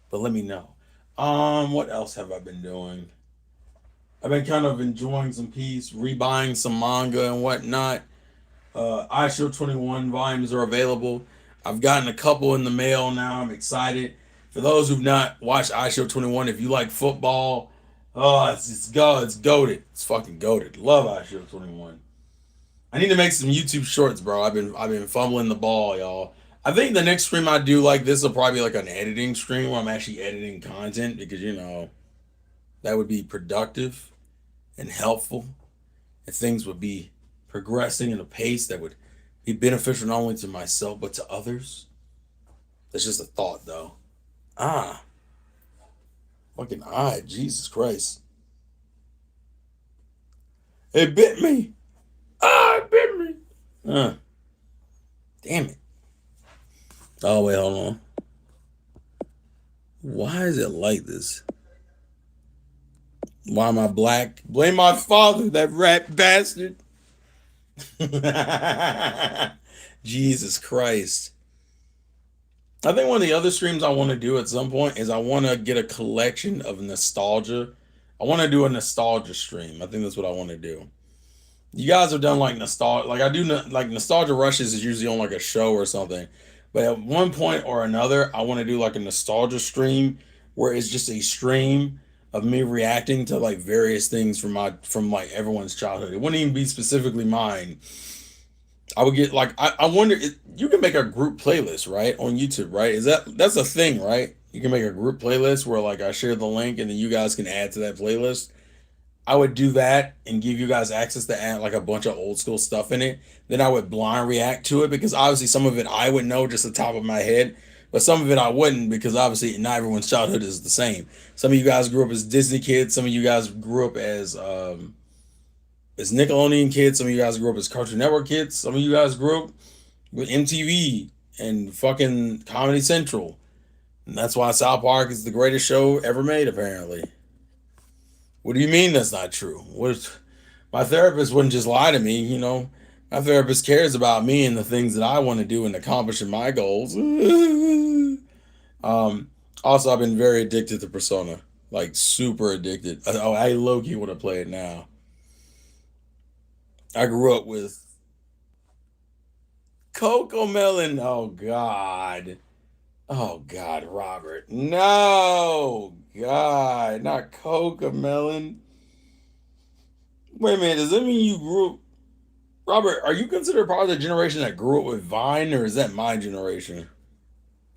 But let me know. What else have I been doing? I've been kind of enjoying some peace, rebuying some manga and whatnot. iShow 21 volumes are available. I've gotten a couple in the mail now. I'm excited. For those who've not watched iShow 21, if you like football, it's goaded. It's fucking goaded. Love iShow 21. I need to make some YouTube shorts, bro. I've been fumbling the ball, y'all. I think the next stream I do like this will probably be like an editing stream where I'm actually editing content because that would be productive and helpful, and things would be progressing in a pace that would be beneficial not only to myself but to others. That's just a thought, though. Ah, fucking eye, Jesus Christ! It bit me. Ah, it bit me. Damn it. Oh wait, hold on. Why is it like this? Why am I black? Blame my father, that rat bastard. Jesus Christ. I think one of the other streams I want to do at some point is I want to get a collection of nostalgia. I want to do a nostalgia stream. I think that's what I want to do. You guys have done like nostalgia, like I do, like nostalgia rushes is usually on like a show or something. But at one point or another, I want to do like a nostalgia stream where it's just a stream of me reacting to like various things from like everyone's childhood. It wouldn't even be specifically mine. I would get like I wonder you can make a group playlist, right, on YouTube, right? That's a thing, right? You can make a group playlist where like I share the link and then you guys can add to that playlist. I would do that and give you guys access to add like a bunch of old school stuff in it. Then I would blind react to it because obviously some of it I would know just the top of my head, but some of it I wouldn't because obviously not everyone's childhood is the same. Some of you guys grew up as Disney kids, some of you guys grew up as Nickelodeon kids, some of you guys grew up as Cartoon Network kids, some of you guys grew up with MTV and fucking Comedy Central. And that's why South Park is the greatest show ever made, apparently. What do you mean that's not true? My therapist wouldn't just lie to me. My therapist cares about me and the things that I want to do and accomplishing my goals. Also, I've been very addicted to Persona, like super addicted. I low key want to play it now. I grew up with Coco Melon. Oh God. Oh God, Robert. No, God, not Coca Melon. Wait a minute, does that mean you grew up? Robert, are you considered part of the generation that grew up with Vine, or is that my generation?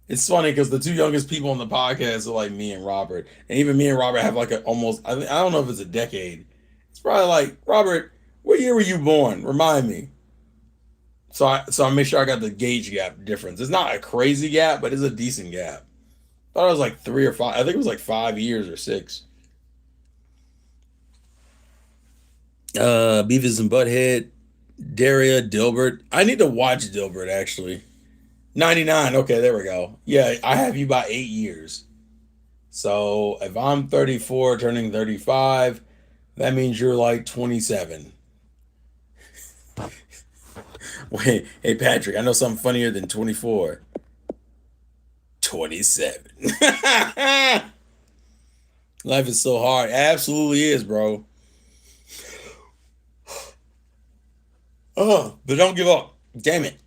It's funny because the two youngest people on the podcast are like me and Robert, and even me and Robert have like a almost. I don't know if it's a decade. It's probably like Robert. What year were you born? Remind me. So I make sure I got the gauge gap difference. It's not a crazy gap, but it's a decent gap. I thought it was like 3 or 5. I think it was like 5 years or 6. Beavis and Butthead, Daria, Dilbert. I need to watch Dilbert actually. 99. Okay, there we go. Yeah, I have you by 8 years. So if I'm 34, turning 35, that means you're like 27. Wait, hey Patrick, I know something funnier than 24. 27. Life is so hard. It absolutely is, bro. Oh, but don't give up. Damn it.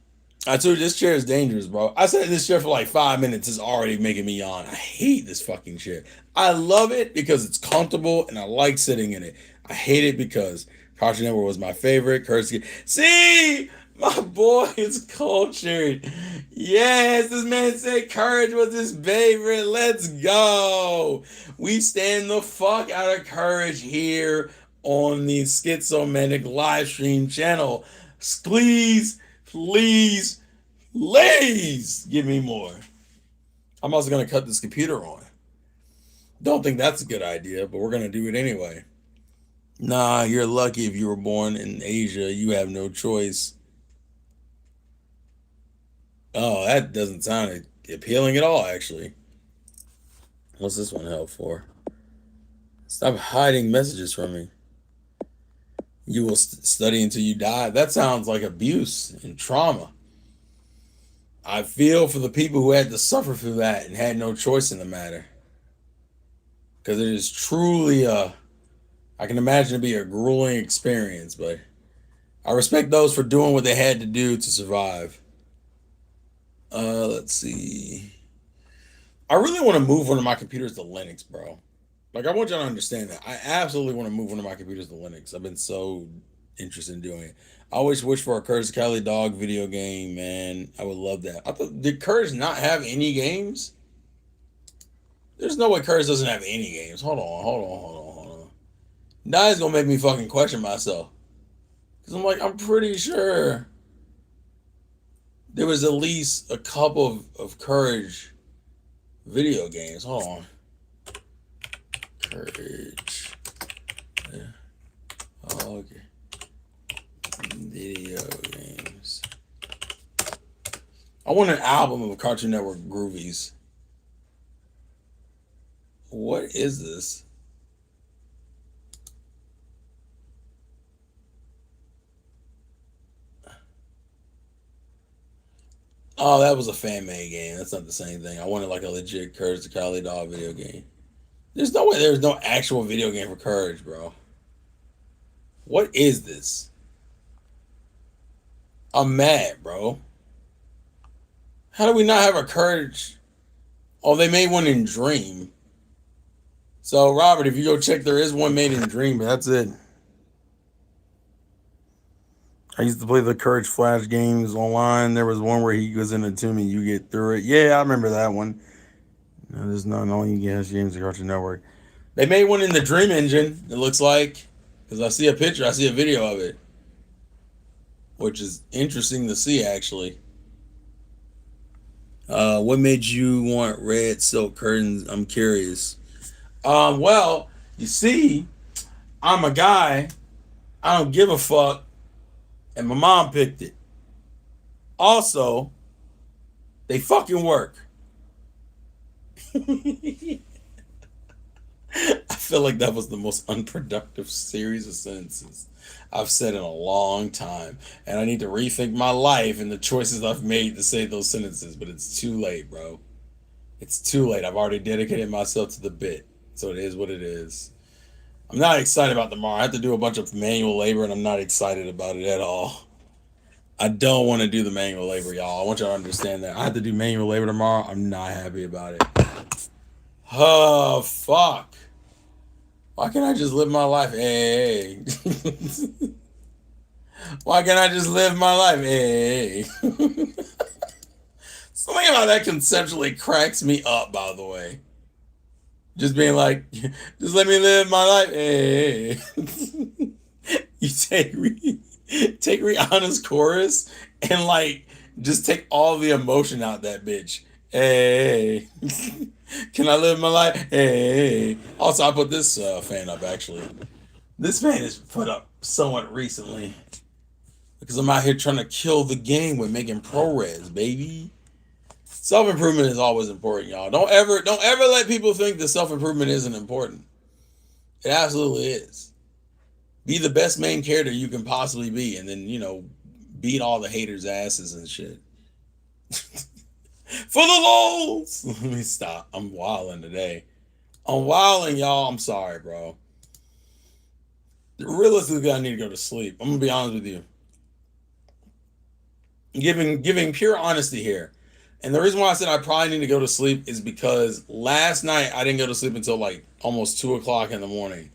I told you this chair is dangerous, bro. I sat in this chair for like 5 minutes. It's already making me yawn. I hate this fucking chair. I love it because it's comfortable and I like sitting in it. I hate it because Cartoon Network was my favorite. Kurtz, see, my boy is cultured. Yes, this man said Courage was his favorite. Let's go. We stand the fuck out of Courage here on the Schizomanic live stream channel. Please, please, please give me more. I'm also going to cut this computer on. Don't think that's a good idea, but we're going to do it anyway. Nah, you're lucky if you were born in Asia. You have no choice. Oh, that doesn't sound appealing at all, actually. What's this one help for? Stop hiding messages from me. You will study until you die. That sounds like abuse and trauma. I feel for the people who had to suffer through that and had no choice in the matter. Because it is truly I can imagine it be a grueling experience, but I respect those for doing what they had to do to survive. Let's see. I really want to move one of my computers to Linux, bro. Like, I want y'all to understand that. I absolutely want to move one of my computers to Linux. I've been so interested in doing it. I always wish for a Courage the Cowardly Dog video game, man. I would love that. I thought, did Courage not have any games? There's no way Courage doesn't have any games. Hold on. Now it's gonna make me fucking question myself. Because I'm like, I'm pretty sure there was at least a couple of Courage video games. Hold on. Courage. Yeah. Oh, okay. Video games. I want an album of Cartoon Network Groovies. What is this? Oh, that was a fan made game. That's not the same thing. I wanted like a legit Courage the Cowardly Dog video game. There's no way there's no actual video game for Courage, bro. What is this? I'm mad, bro. How do we not have a Courage? Oh, they made one in Dream. So, Robert, if you go check, there is one made in Dream, but that's it. I used to play the Courage Flash games online. There was one where he goes in a tomb and you get through it. Yeah, I remember that one. No, there's not all you get games on Cartoon Network. They made one in the Dream Engine, it looks like. Because I see a picture, I see a video of it. Which is interesting to see, actually. What made you want red silk curtains? I'm curious. Well, you see, I'm a guy. I don't give a fuck. And my mom picked it. Also, they fucking work. I feel like that was the most unproductive series of sentences I've said in a long time. And I need to rethink my life and the choices I've made to say those sentences, but it's too late, bro. It's too late. I've already dedicated myself to the bit. So it is what it is. I'm not excited about tomorrow. I have to do a bunch of manual labor and I'm not excited about it at all. I don't want to do the manual labor, y'all. I want y'all to understand that. I have to do manual labor tomorrow. I'm not happy about it. Oh, fuck. Why can't I just live my life? Hey. Why can't I just live my life? Hey. Something about that conceptually cracks me up, by the way. Just being like, just let me live my life. Hey. You take Rihanna's chorus and like just take all the emotion out that bitch. Hey. Can I live my life? Hey. Also, I put this fan up actually. This fan is put up somewhat recently because I'm out here trying to kill the game with making ProRes, baby. Self improvement is always important, y'all. Don't ever let people think that self improvement isn't important. It absolutely is. Be the best main character you can possibly be, and then beat all the haters' asses and shit. For the lols. Let me stop. I'm wilding today. I'm wilding, y'all. I'm sorry, bro. Realistically, I need to go to sleep. I'm gonna be honest with you. Giving pure honesty here. And the reason why I said I probably need to go to sleep is because last night I didn't go to sleep until like almost 2 o'clock in the morning.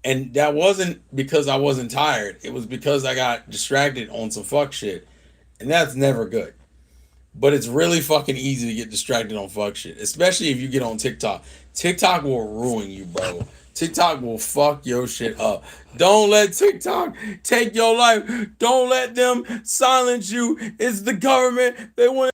And that wasn't because I wasn't tired. It was because I got distracted on some fuck shit. And that's never good. But it's really fucking easy to get distracted on fuck shit, especially if you get on TikTok. TikTok will ruin you, bro. TikTok will fuck your shit up. Don't let TikTok take your life. Don't let them silence you. It's the government. They want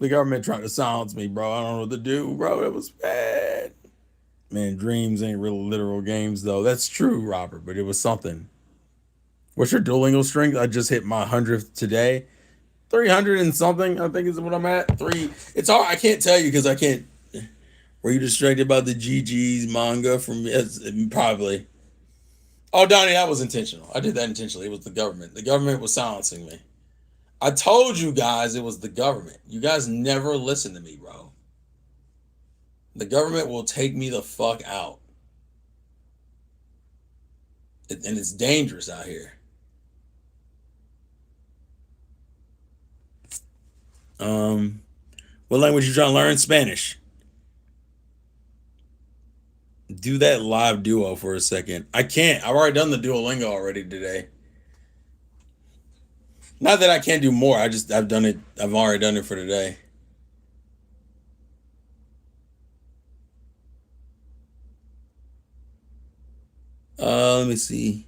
the government trying to silence me, bro. I don't know what to do, bro. It was bad. Man, dreams ain't real literal games, though. That's true, Robert, but it was something. What's your Duolingo strength? I just hit my 100th today. 300 and something, I think is what I'm at. Three. It's hard. I can't tell you because I can't. Were you distracted by the GG's manga from yes, probably? Oh, Donnie, that was intentional. I did that intentionally. It was the government. The government was silencing me. I told you guys it was the government. You guys never listen to me, bro. The government will take me the fuck out. And it's dangerous out here. Um, what language you trying to learn? Spanish. Do that live duo for a second. I can't. I've already done the Duolingo already today. Not that I can't do more. I've done it. I've already done it for today. Let me see.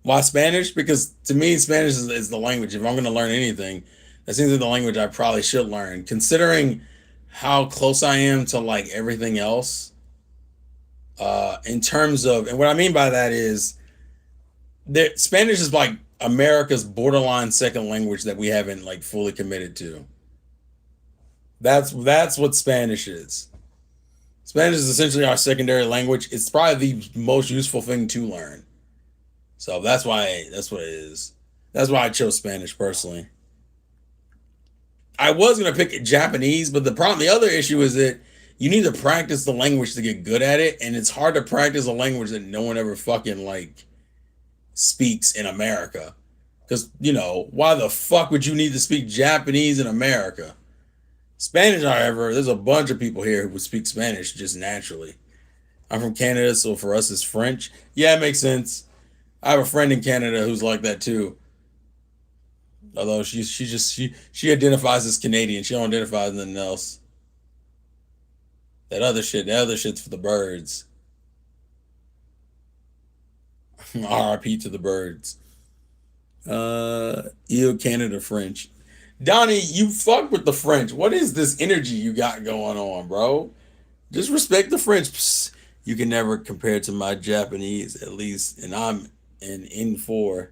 Why Spanish? Because to me, Spanish is the language. If I'm going to learn anything, that seems like the language I probably should learn. Considering how close I am to like everything else, in terms of, and what I mean by that is that Spanish is like America's borderline second language that we haven't like fully committed to. That's what Spanish is. Spanish is essentially our secondary language. It's probably the most useful thing to learn. So that's what it is. That's why I chose Spanish personally. I was gonna pick Japanese, but the other issue is that you need to practice the language to get good at it, and it's hard to practice a language that no one ever fucking like speaks in America. Because why the fuck would you need to speak Japanese in America? Spanish, however, there's a bunch of people here who would speak Spanish just naturally. I'm from Canada, so for us it's French. Yeah, it makes sense. I have a friend in Canada who's like that too. Although she identifies as Canadian. She don't identify as nothing else. That other shit's for the birds. RIP to the birds. Ew, Canada French. Donnie, you fuck with the French. What is this energy you got going on, bro? Just respect the French. Psst, you can never compare to my Japanese, at least, and I'm an N4.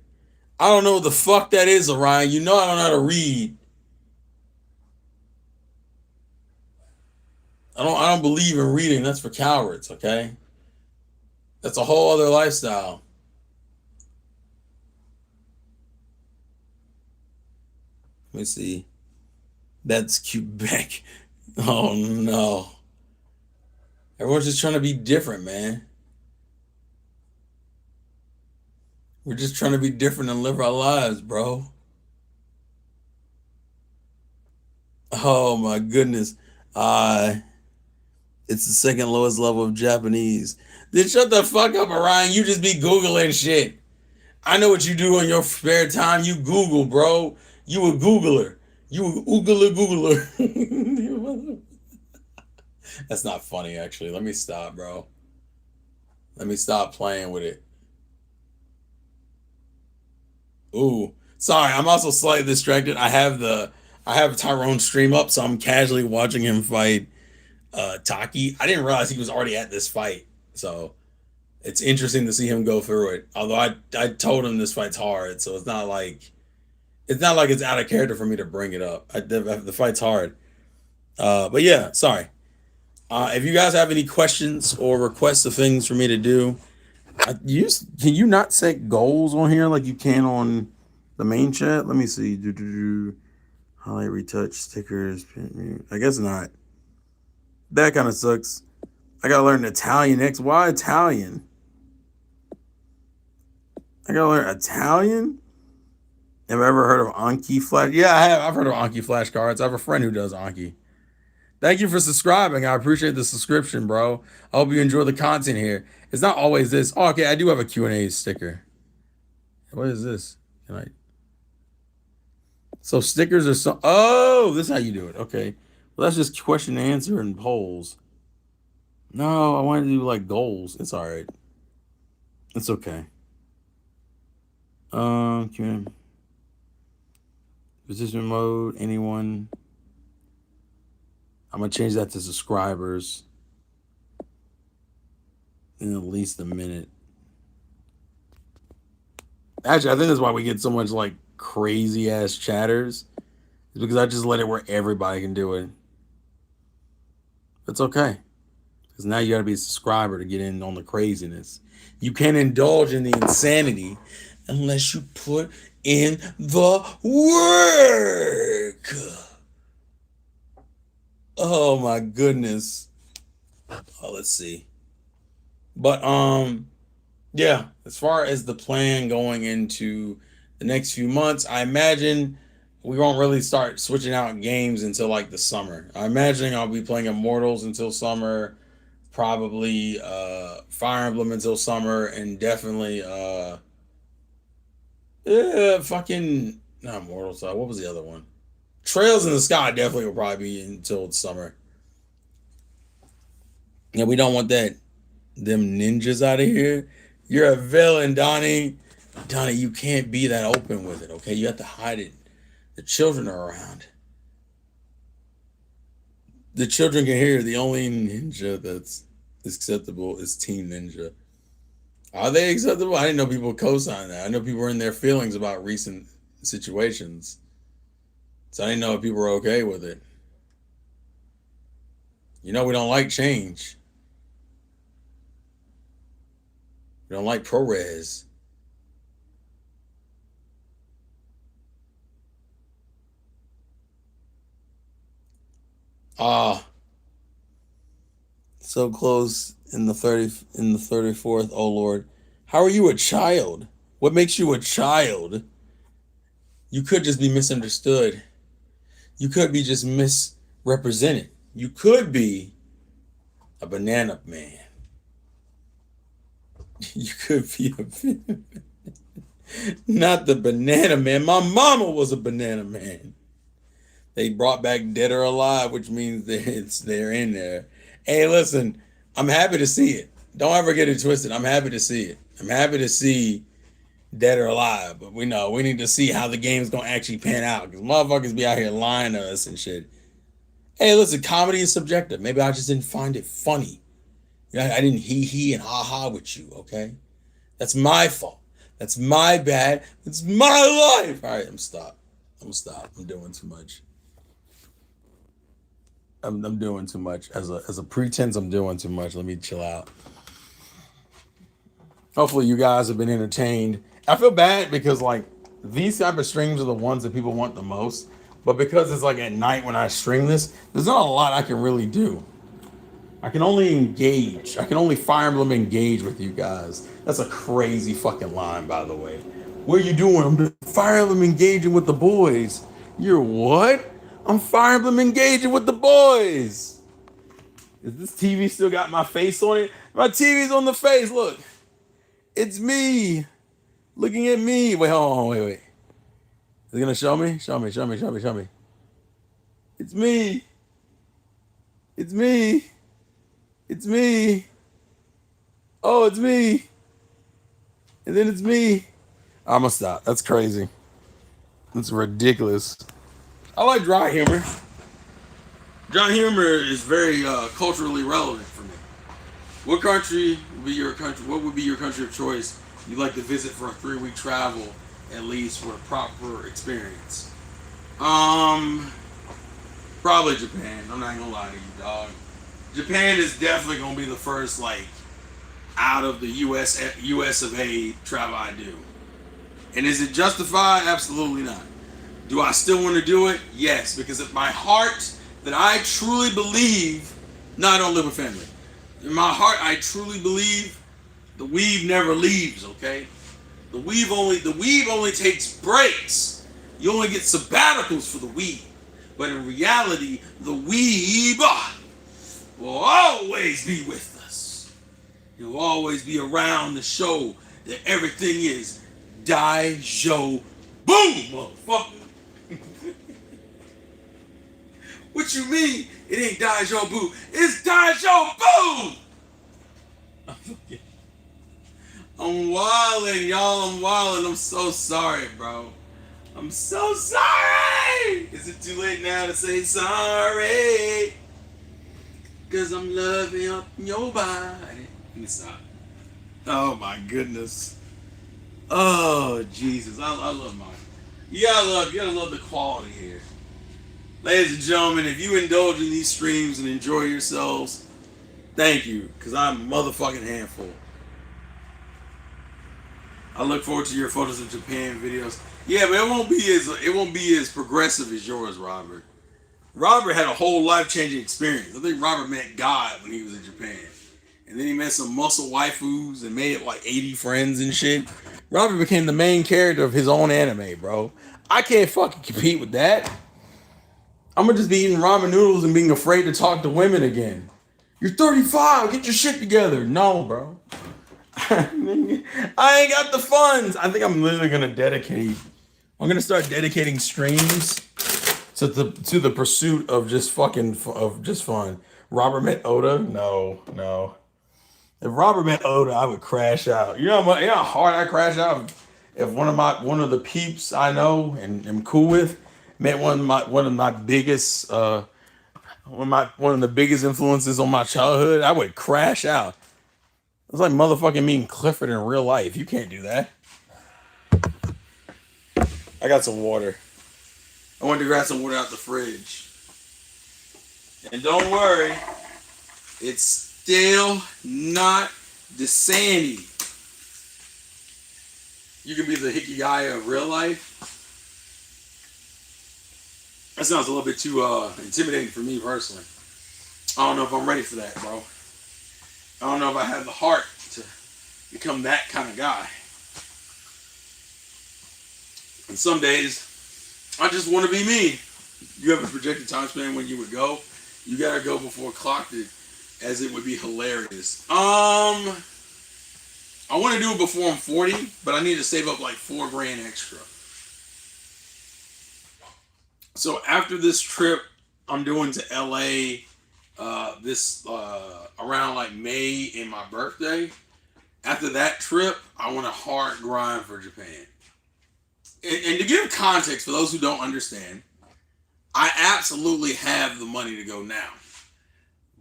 I don't know what the fuck that is, Orion. You know I don't know how to read. I don't believe in reading. That's for cowards, okay? That's a whole other lifestyle. Let me see. That's Quebec. Oh no. Everyone's just trying to be different, man. We're just trying to be different and live our lives, bro. Oh my goodness. Uh it's the second lowest level of Japanese. Then shut the fuck up, Orion. You just be Googling shit. I know what you do in your spare time. You Google, bro. You a Googler. You a Googler. That's not funny, actually. Let me stop, bro. Let me stop playing with it. Ooh, sorry. I'm also slightly distracted. I have Tyrone stream up, so I'm casually watching him fight Taki. I didn't realize he was already at this fight, so it's interesting to see him go through it. Although I told him this fight's hard, so it's not like it's out of character for me to bring it up. The fight's hard. But yeah, sorry. If you guys have any questions or requests of things for me to do, can you not set goals on here like you can on the main chat? Let me see. Highlight, retouch, stickers. I guess not. That kind of sucks. I gotta learn Italian next. Why Italian? I gotta learn Italian? Have I ever heard of Anki Flash? Yeah, I have. I've heard of Anki flashcards. I have a friend who does Anki. Thank you for subscribing. I appreciate the subscription, bro. I hope you enjoy the content here. It's not always this. Oh, okay, I do have a Q&A sticker. What is this? Can I? So stickers are so. Oh, this is how you do it. Okay. Well, that's just question and answer and polls. No, I wanted to do like goals. It's all right. It's okay. Q&A. Position mode. Anyone? I'm gonna change that to subscribers in at least a minute. Actually, I think that's why we get so much like crazy ass chatters. It's because I just let it where everybody can do it. It's okay. Because now you got to be a subscriber to get in on the craziness. You can't indulge in the insanity unless you put in the work. Oh my goodness. Oh, let's see. But yeah, as far as the plan going into the next few months, I imagine we won't really start switching out games until like the summer. I'm imagining I'll be playing Immortals until summer, probably Fire Emblem until summer, and definitely yeah, fucking not Immortals. What was the other one? Trails in the Sky definitely will probably be until summer. Yeah, we don't want that them ninjas out of here. You're a villain, Donnie. Donnie, you can't be that open with it, okay? You have to hide it. The children are around. The children can hear. The only ninja that's acceptable is Team Ninja. Are they acceptable? I didn't know people co-sign that. I know people were in their feelings about recent situations. So I didn't know if people were okay with it. You know, we don't like change. We don't like ProRes. Ah, so close in the 34th. Oh Lord, how are you a child? What makes you a child? You could just be misunderstood. You could be just misrepresented. You could be a banana man. You could be not the banana man. My mama was a banana man. They brought back Dead or Alive, which means that they're in there. Hey, listen, I'm happy to see it. Don't ever get it twisted. I'm happy to see it. I'm happy to see Dead or Alive, but we know we need to see how the game's gonna actually pan out because motherfuckers be out here lying to us and shit. Hey, listen, comedy is subjective. Maybe I just didn't find it funny. I didn't hee and ha ha with you. Okay, that's my fault. That's my bad. It's my life. All right, I'm stop. I'm gonna stop. I'm doing too much. I'm doing too much as a pretense. I'm doing too much. Let me chill out. Hopefully, you guys have been entertained. I feel bad because like these type of streams are the ones that people want the most. But because it's like at night when I stream this, there's not a lot I can really do. I can only engage. I can only Fire Emblem engage with you guys. That's a crazy fucking line, by the way. What are you doing? I'm Fire Emblem engaging with the boys. You're what? I'm Fire Emblem engaging with the boys. Is this TV still got my face on it? My TV's on the face. Look, it's me looking at me. Wait, hold on, wait. Is it gonna show me? Show me, show me, show me, show me. It's me. It's me. It's me. Oh, it's me. And then it's me. I'm gonna stop. That's crazy. That's ridiculous. I like dry humor. Dry humor is very culturally relevant for me. What country would be your country? What would be your country of choice you'd like to visit for a 3-week travel, at least for a proper experience? Probably Japan. I'm not gonna lie to you, dog. Japan is definitely gonna be the first like out of the US of A travel I do. And is it justified? Absolutely not. Do I still want to do it? Yes, because at my heart, that I truly believe. No, I don't live with family. In my heart, I truly believe the weave never leaves. Okay, the weave only takes breaks. You only get sabbaticals for the weave, but in reality, the weave will always be with us. It will always be around to show that everything is Daijo Boom, motherfucker. What you mean? It ain't Daijo Boo. It's Daijo Boo! I'm wildin', y'all. I'm wildin'. I'm so sorry, bro. I'm so sorry! Is it too late now to say sorry? Cause I'm loving up your body. Let me stop. Oh my goodness. Oh Jesus. I love my. You gotta love the quality here. Ladies and gentlemen, if you indulge in these streams and enjoy yourselves, thank you, because I'm a motherfucking handful. I look forward to your photos of Japan videos. Yeah, but it won't be as progressive as yours, Robert. Robert had a whole life changing experience. I think Robert met God when he was in Japan. And then he met some muscle waifus and made like 80 friends and shit. Robert became the main character of his own anime, bro. I can't fucking compete with that. I'm gonna just be eating ramen noodles and being afraid to talk to women again. You're 35, get your shit together. No, bro. I ain't got the funds. I think I'm literally gonna dedicate. I'm gonna start dedicating streams to the pursuit of just fun. Robert met Oda? No, no. If Robert met Oda, I would crash out. You know how hard I crash out if one of the peeps I know and am cool with met one of my biggest one of the biggest influences on my childhood. I would crash out. It's like motherfucking meeting Clifford in real life. You can't do that. I got some water. I wanted to grab some water out the fridge. And don't worry, it's still not Dasani. You can be the Hikigaya of real life. That sounds a little bit too intimidating for me personally. I don't know if I'm ready for that, bro. I don't know if I have the heart to become that kind of guy. And some days, I just want to be me. You have a projected time span when you would go. You gotta go before clocked it, as it would be hilarious. I want to do it before I'm 40, but I need to save up like $4,000 extra. So after this trip, I'm doing to LA. This around like May and my birthday. After that trip, I want a hard grind for Japan. And to give context for those who don't understand, I absolutely have the money to go now.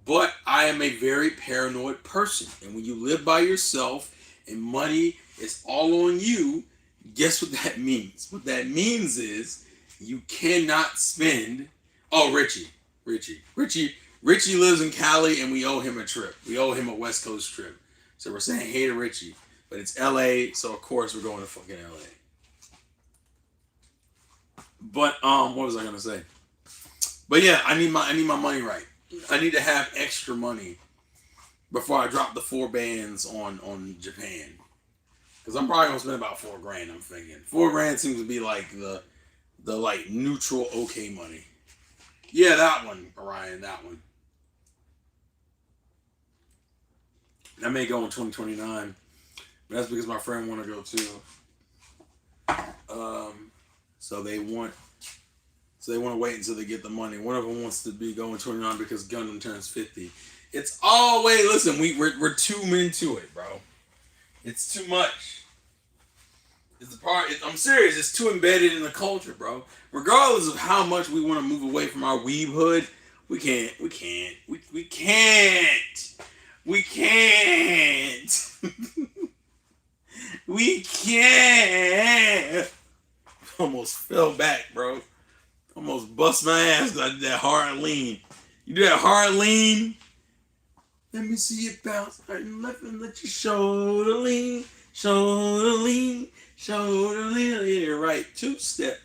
But I am a very paranoid person. And when you live by yourself and money is all on you, guess what that means? What that means is you cannot spend. Oh, Richie lives in Cali and we owe him a trip. We owe him a West Coast trip. So we're saying hey to Richie. But it's LA, so of course we're going to fucking LA. But what was I gonna say? But yeah, I need my money right. I need to have extra money before I drop the 4 bands on Japan. Because I'm probably gonna spend about $4,000. I'm thinking $4,000 seems to be like the like neutral okay money. Yeah, that one, Orion, that one. That may go in 2029, but that's because my friend want to go too. So they want to wait until they get the money. One of them wants to be going 29 because Gundam turns 50. It's all wait. Listen, we're too into it, bro. It's too much. It's the part. I'm serious. It's too embedded in the culture, bro. Regardless of how much we want to move away from our weeb hood, we can't. We can't. We can't. Almost fell back, bro. Almost bust my ass because I did that hard lean. You do that hard lean? Let me see you bounce right and left and let your shoulder lean. Shoulder lean. Shoulder lean. Yeah, right. 2-step.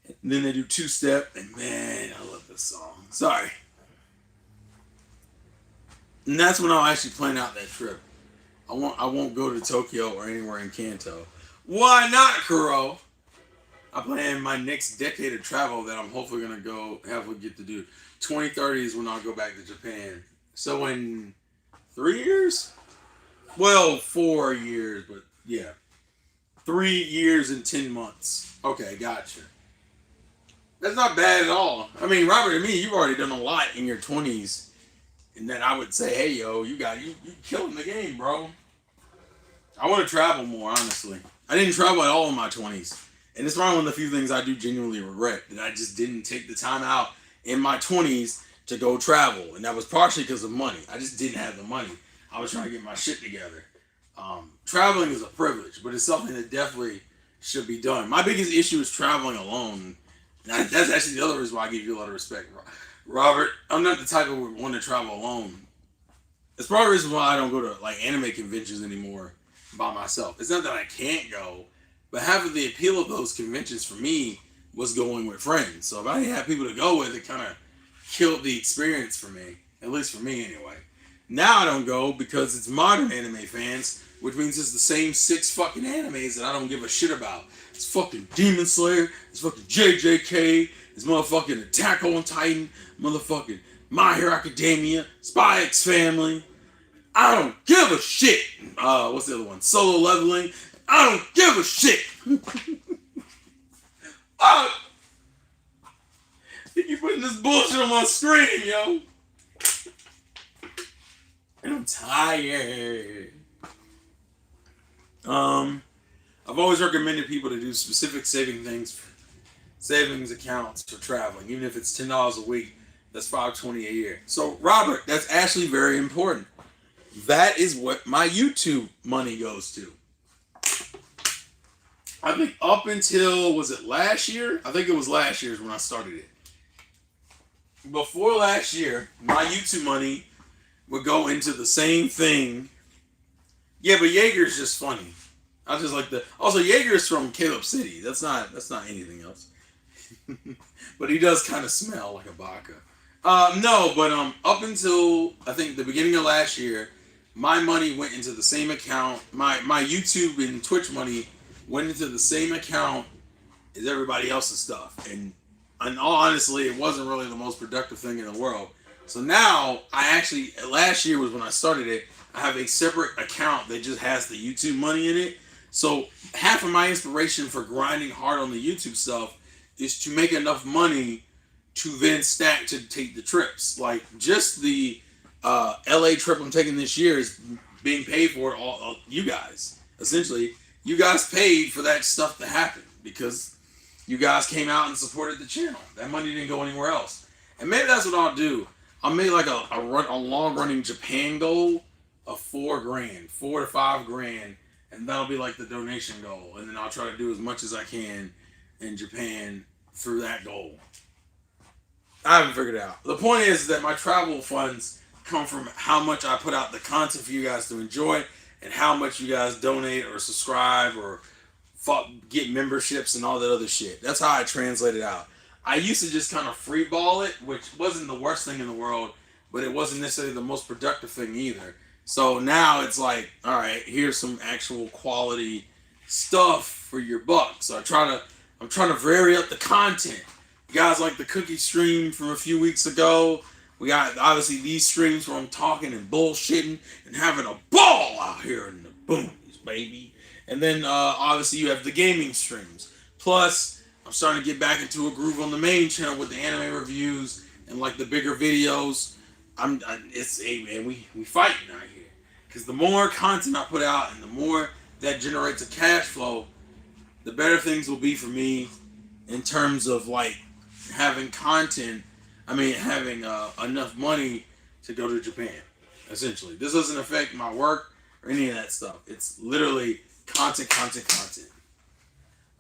And then they do 2-step. And man, I love this song. Sorry. And that's when I'll actually plan out that trip. I won't go to Tokyo or anywhere in Kanto. Why not, Kuro? I plan my next decade of travel that I'm hopefully gonna go get to do. 2030 is when I'll go back to Japan. So in 3 years? Well, 4 years, but yeah. 3 years and 10 months. Okay, gotcha. That's not bad at all. I mean, Robert and me, you've already done a lot in your 20s. And then I would say, hey, yo, you killing the game, bro. I want to travel more, honestly. I didn't travel at all in my 20s. And it's probably one of the few things I do genuinely regret, that I just didn't take the time out in my 20s to go travel. And that was partially because of money. I just didn't have the money. I was trying to get my shit together. Traveling is a privilege, but it's something that definitely should be done. My biggest issue is traveling alone. That's actually the other reason why I give you a lot of respect, Robert. I'm not the type of one to travel alone. It's part of the reason why I don't go to like anime conventions anymore by myself. It's not that I can't go, but half of the appeal of those conventions for me was going with friends. So if I didn't have people to go with, it kind of killed the experience for me. At least for me, anyway. Now I don't go because it's modern anime fans, which means it's the same six fucking animes that I don't give a shit about. It's fucking Demon Slayer, it's fucking JJK, it's motherfucking Attack on Titan, motherfucking My Hero Academia, Spy X Family. I don't give a shit. What's the other one? Solo Leveling. I don't give a shit. uh, you keep putting this bullshit on my screen, yo. And I'm tired. I've always recommended people to do specific savings accounts for traveling, even if it's $10 a week. That's $520 a year. So, Robert, that's actually very important. That is what my YouTube money goes to. I think up until, was it last year? I think it was last year's when I started it. Before last year, my YouTube money would go into the same thing. Yeah, but Jaeger's just funny. I just like the. Also, Jaeger's from Caleb City. That's not anything else. But he does kind of smell like a vodka. No, but up until I think the beginning of last year, my money went into the same account. My YouTube and Twitch money went into the same account as everybody else's stuff. And all honestly, it wasn't really the most productive thing in the world. So now I actually, last year was when I started it. I have a separate account that just has the YouTube money in it. So half of my inspiration for grinding hard on the YouTube stuff is to make enough money to then stack to take the trips. Like just the LA trip I'm taking this year is being paid for all you guys. Essentially, you guys paid for that stuff to happen because you guys came out and supported the channel. That money didn't go anywhere else. And maybe that's what I'll do. I'll make like a long running Japan goal of $4,000, $4 to $5,000, and that'll be like the donation goal. And then I'll try to do as much as I can in Japan through that goal. I haven't figured it out. The point is that my travel funds come from how much I put out the content for you guys to enjoy and how much you guys donate or subscribe or get memberships and all that other shit. That's how I translate it out. I used to just kind of freeball it, which wasn't the worst thing in the world, but it wasn't necessarily the most productive thing either. So now it's like, all right, here's some actual quality stuff for your buck. So I'm trying to vary up the content. You guys like the cookie stream from a few weeks ago. We got obviously these streams where I'm talking and bullshitting and having a ball out here in the boonies, baby. And then obviously you have the gaming streams. Plus, I'm starting to get back into a groove on the main channel with the anime reviews and like the bigger videos. And we fighting out here because the more content I put out and the more that generates a cash flow, the better things will be for me in terms of like having content. I mean, having enough money to go to Japan. Essentially, this doesn't affect my work or any of that stuff. It's literally content.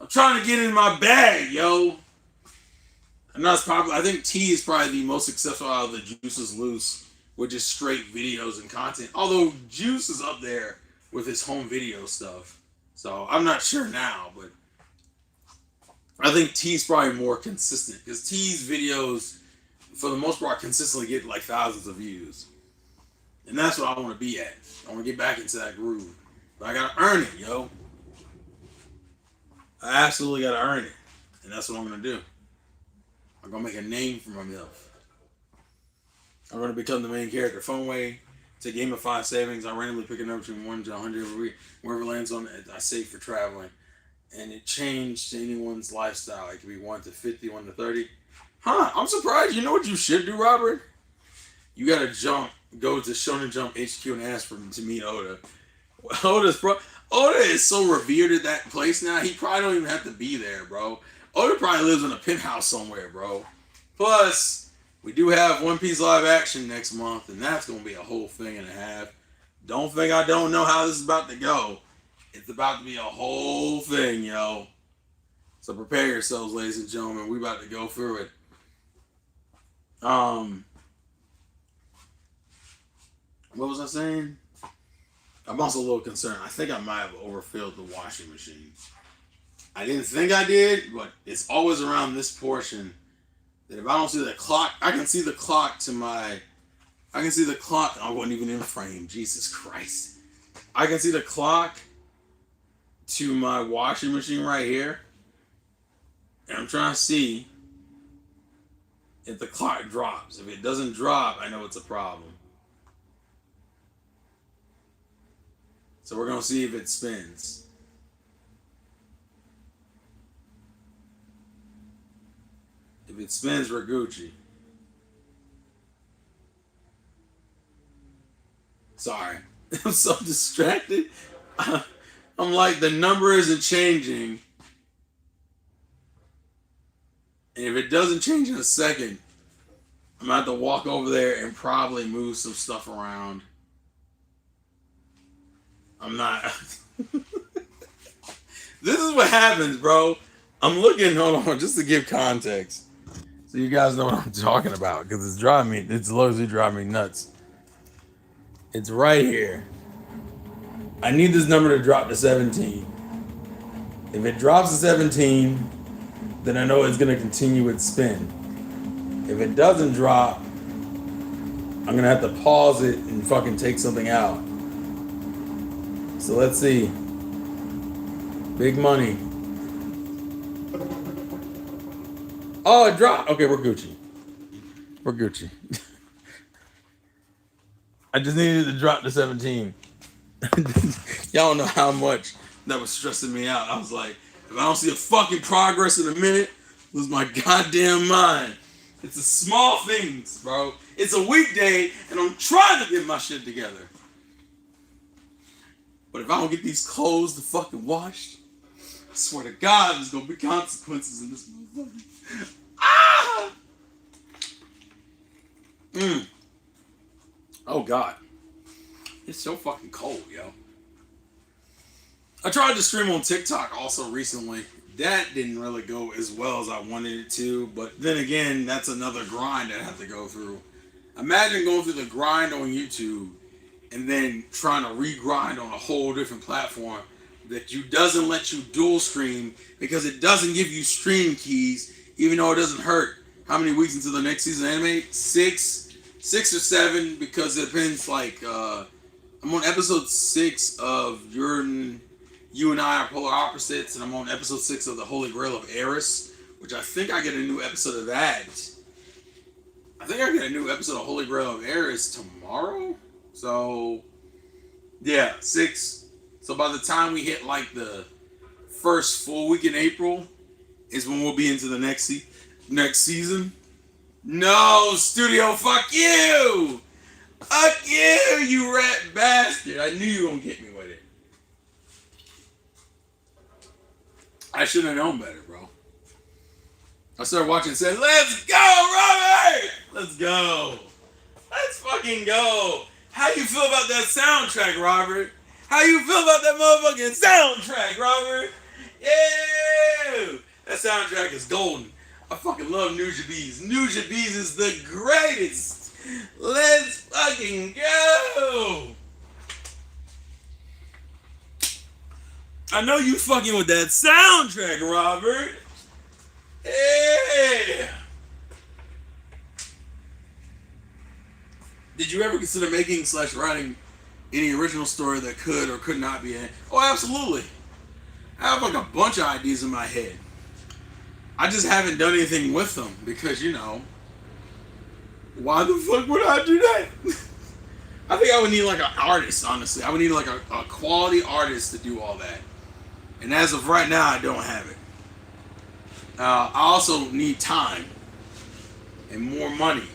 I'm trying to get in my bag, yo. And that's probably, I think T is probably the most successful out of the Juices Loose with just straight videos and content. Although Juice is up there with his home video stuff. So I'm not sure now, but I think T's probably more consistent because T's videos, for the most part, consistently get like thousands of views. And that's what I want to be at. I want to get back into that groove. But I got to earn it, yo. I absolutely got to earn it. And that's what I'm going to do. I'm going to make a name for myself. I'm going to become the main character. Phone way to gamify savings. I randomly pick a number between 1 to 100 every week. Wherever it lands on it, I save for traveling. And it changed anyone's lifestyle. It could be 1 to 50, 1 to 30. Huh, I'm surprised. You know what you should do, Robert? You got to go to Shonen Jump HQ and ask to meet Oda. Oda is so revered at that place now, he probably don't even have to be there, bro. Oda probably lives in a penthouse somewhere, bro. Plus, we do have One Piece live action next month, and that's going to be a whole thing and a half. Don't think I don't know how this is about to go. It's about to be a whole thing, yo. So prepare yourselves, ladies and gentlemen. We about to go through it. What was I saying? I'm also a little concerned. I think I might have overfilled the washing machine. I didn't think I did, but it's always around this portion that if I don't see the clock, I can see the clock to my. I can see the clock. I wasn't even in frame. Jesus Christ. I can see the clock to my washing machine right here. And I'm trying to see if the clock drops. If it doesn't drop, I know it's a problem. So we're going to see if it spins. If it spins, we're Gucci. Sorry. I'm so distracted. I'm like, the number isn't changing. And if it doesn't change in a second, I'm going to have to walk over there and probably move some stuff around. I'm not. This is what happens, bro. I'm looking, hold on, just to give context. So you guys know what I'm talking about, because it's literally driving me nuts. It's right here. I need this number to drop to 17. If it drops to 17, then I know it's going to continue its spin. If it doesn't drop, I'm going to have to pause it and fucking take something out. So let's see. Big money. Oh, it dropped. Okay, we're Gucci. We're Gucci. I just needed to drop to 17. Y'all don't know how much that was stressing me out. I was like, if I don't see a fucking progress in a minute, lose my goddamn mind. It's the small things, bro. It's a weekday, and I'm trying to get my shit together. But if I don't get these clothes to fucking wash, I swear to God, there's gonna be consequences in this motherfucker. Ah! Oh God. It's so fucking cold, yo. I tried to stream on TikTok also recently. That didn't really go as well as I wanted it to, but then again, that's another grind I have to go through. Imagine going through the grind on YouTube and then trying to re-grind on a whole different platform that doesn't let you dual stream because it doesn't give you stream keys, even though it doesn't hurt. How many weeks until the next season of anime? 6 or 7, because it depends. Like I'm on episode 6 of You and I Are Polar Opposites, and I'm on episode 6 of The Holy Grail of Eris, which I think I get a new episode of that. I think I get a new episode of Holy Grail of Eris tomorrow. So, yeah, 6. So by the time we hit like the first full week in April is when we'll be into the next season. No, studio, fuck you! Fuck you, you rat bastard. I knew you were gonna get me with it. I should have known better, bro. I started watching and said, let's go, Robert! Let's go. Let's fucking go. How you feel about that soundtrack, Robert? How you feel about that motherfucking soundtrack, Robert? Yeah! That soundtrack is golden. I fucking love Nuja Bees. Nuja Bees is the greatest. Let's fucking go. I know you fucking with that soundtrack, Robert. Yeah. Did you ever consider making / writing any original story that could or could not be in? Oh, absolutely. I have like a bunch of ideas in my head. I just haven't done anything with them because, you know, why the fuck would I do that? I think I would need like an artist, honestly. I would need like a quality artist to do all that. And as of right now, I don't have it. I also need time and more money.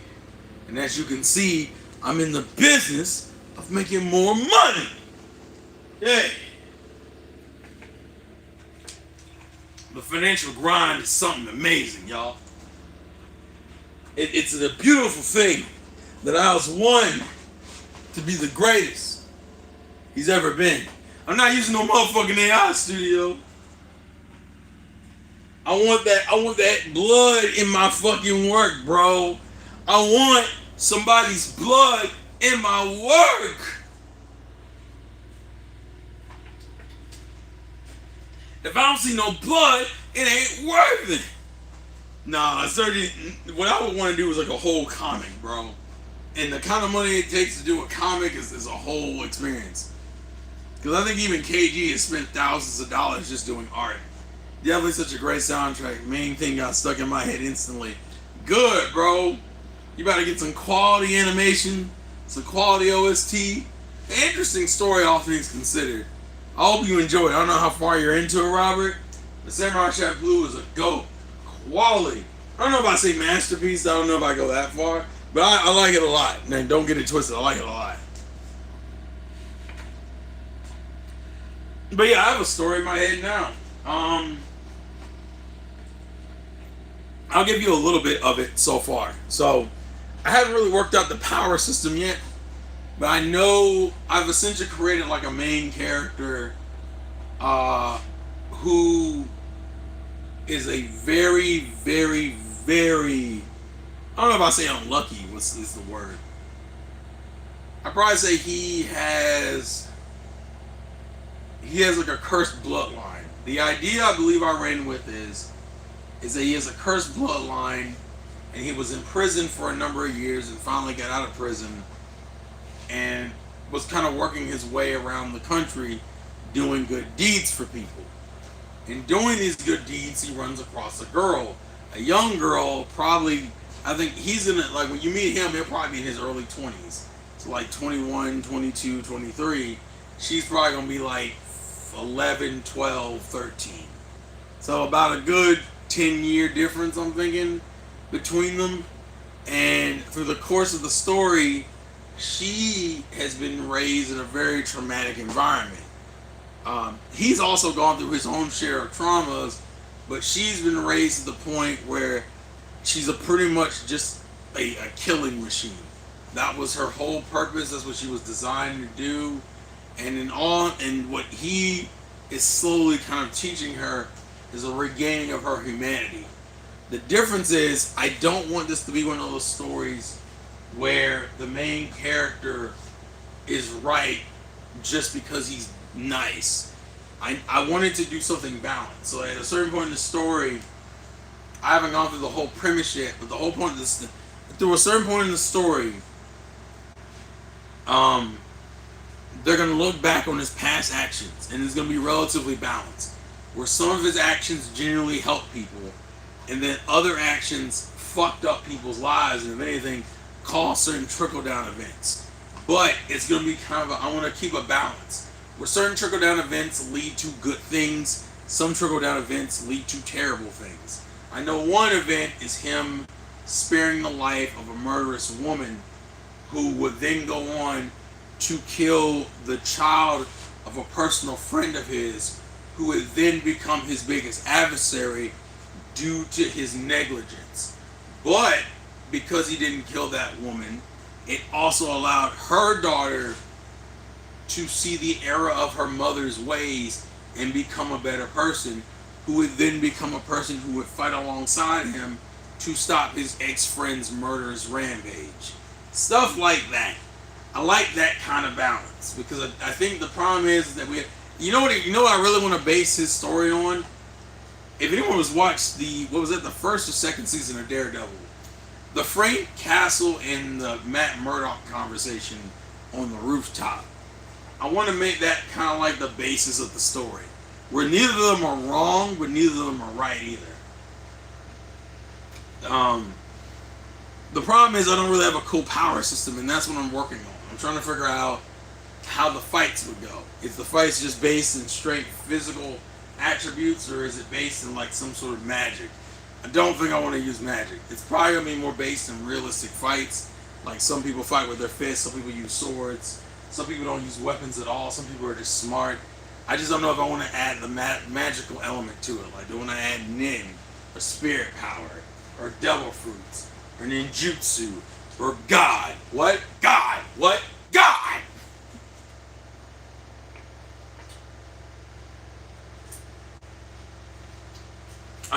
And as you can see, I'm in the business of making more money. Yay. The financial grind is something amazing, y'all. It's a beautiful thing that I was one to be the greatest he's ever been. I'm not using no motherfucking AI studio. I want that blood in my fucking work, bro. I want somebody's blood in my work. If I don't see no blood, it ain't worth it. Nah, certainly, what I would want to do is like a whole comic, bro. And the kind of money it takes to do a comic is a whole experience. Because I think even KG has spent thousands of dollars just doing art. Definitely such a great soundtrack. Main thing got stuck in my head instantly. Good, bro. You better get some quality animation, some quality OST. Interesting story, all things considered. I hope you enjoy it. I don't know how far you're into it, Robert. But Samurai Champloo is a GOAT. Quality. I don't know if I say masterpiece. I don't know if I go that far. But I like it a lot. Man, don't get it twisted. I like it a lot. But yeah, I have a story in my head now. I'll give you a little bit of it so far. So, I haven't really worked out the power system yet, but I know I've essentially created like a main character who is a very, very, very, I don't know if I say unlucky, what's is the word? I'd probably say he has like a cursed bloodline. The idea I believe I ran with is that he has a cursed bloodline, and he was in prison for a number of years and finally got out of prison and was kind of working his way around the country doing good deeds for people. In doing these good deeds, he runs across a young girl, probably, I think he's in it, like when you meet him, he'll probably be in his early 20s. So like 21, 22, 23. She's probably going to be like 11, 12, 13. So about a good 10-year difference, I'm thinking, between them. And through the course of the story, she has been raised in a very traumatic environment. He's also gone through his own share of traumas, but she's been raised to the point where she's a pretty much just a killing machine. That was her whole purpose. That's what she was designed to do. And what he is slowly kind of teaching her is a regaining of her humanity. The difference is, I don't want this to be one of those stories where the main character is right just because he's nice. I wanted to do something balanced. So at a certain point in the story, I haven't gone through the whole premise yet, but the whole point of this, through a certain point in the story, they're going to look back on his past actions, and it's going to be relatively balanced, where some of his actions genuinely help people, and then other actions fucked up people's lives, and if anything, caused certain trickle-down events. But it's going to be kind of I want to keep a balance, where certain trickle-down events lead to good things, some trickle-down events lead to terrible things. I know one event is him sparing the life of a murderous woman who would then go on to kill the child of a personal friend of his, who would then become his biggest adversary due to his negligence. But because he didn't kill that woman, it also allowed her daughter to see the error of her mother's ways and become a better person, who would then become a person who would fight alongside him to stop his ex-friend's murderous rampage. Stuff like that. I like that kind of balance, because I think the problem is that you know what I really want to base his story on? If anyone has watched the first or second season of Daredevil, the Frank Castle and the Matt Murdock conversation on the rooftop, I want to make that kind of like the basis of the story, where neither of them are wrong, but neither of them are right either. The problem is I don't really have a cool power system, and that's what I'm working on. I'm trying to figure out how the fights would go. Is the fights just based in straight physical attributes, or is it based in like some sort of magic? I don't think I want to use magic. It's probably going to be more based in realistic fights. Like some people fight with their fists, some people use swords, some people don't use weapons at all, some people are just smart. I just don't know if I want to add the magical element to it. Like, do I want to add nin, or spirit power, or devil fruits, or ninjutsu, or God? What? God! What? God!